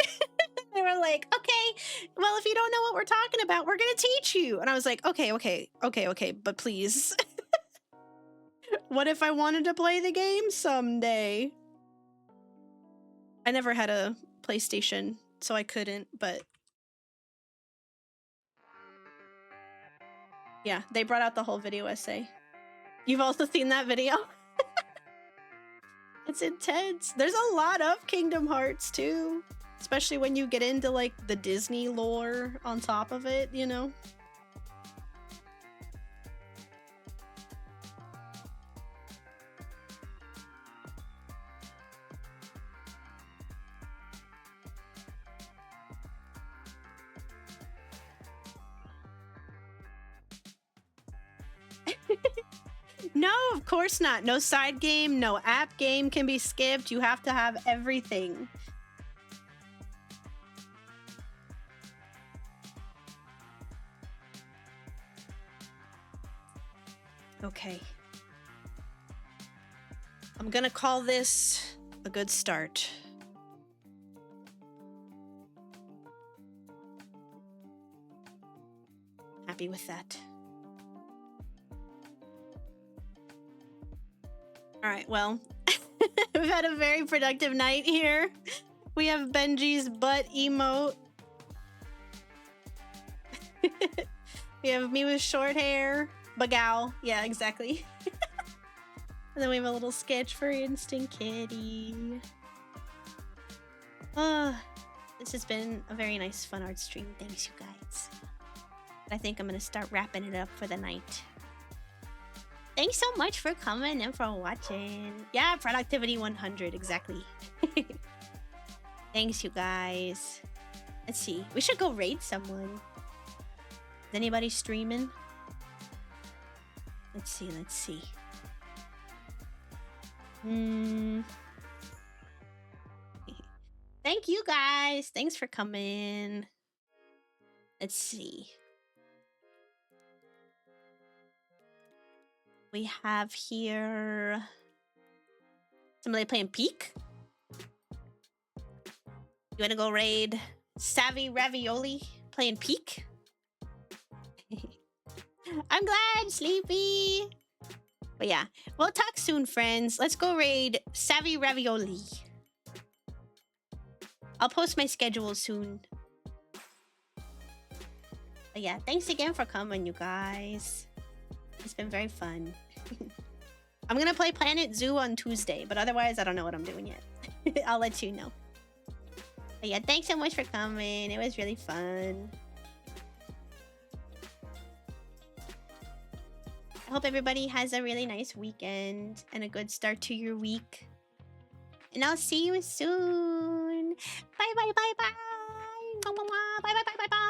They were like, okay, well, if you don't know what we're talking about, we're going to teach you. And I was like, okay, but please. What if I wanted to play the game someday? I never had a PlayStation, so I couldn't, but yeah, they brought out the whole video essay. You've also seen that video? It's intense. There's a lot of Kingdom Hearts too, especially when you get into like the Disney lore on top of it, you know? No, of course not. No side game, no app game can be skipped. You have to have everything. Okay. I'm gonna call this a good start. Happy with that. All right, well, we've had a very productive night here. We have Benji's butt emote. We have me with short hair. Bagow. Yeah, exactly. And then we have a little sketch for Instant Kitty. This has been a very nice fun art stream. Thanks, you guys. I think I'm going to start wrapping it up for the night. Thanks so much for coming and for watching. Yeah, productivity 100, exactly. Thanks, you guys. Let's see. We should go raid someone. Is anybody streaming? Let's see. Thank you, guys. Thanks for coming. Let's see. We have here somebody playing Peak. You want to go raid Savvy Ravioli playing Peak? I'm glad, Sleepy. But yeah, we'll talk soon, friends. Let's go raid Savvy Ravioli. I'll post my schedule soon. But yeah, thanks again for coming, you guys. It's been very fun. I'm gonna play Planet Zoo on Tuesday, but otherwise I don't know what I'm doing yet. I'll let you know. But yeah, thanks so much for coming. It was really fun. hope everybody has a really nice weekend and a good start to your week. And I'll see you soon. Bye, bye, bye, bye. Mwah, mwah, mwah. Bye, bye, bye, bye, bye.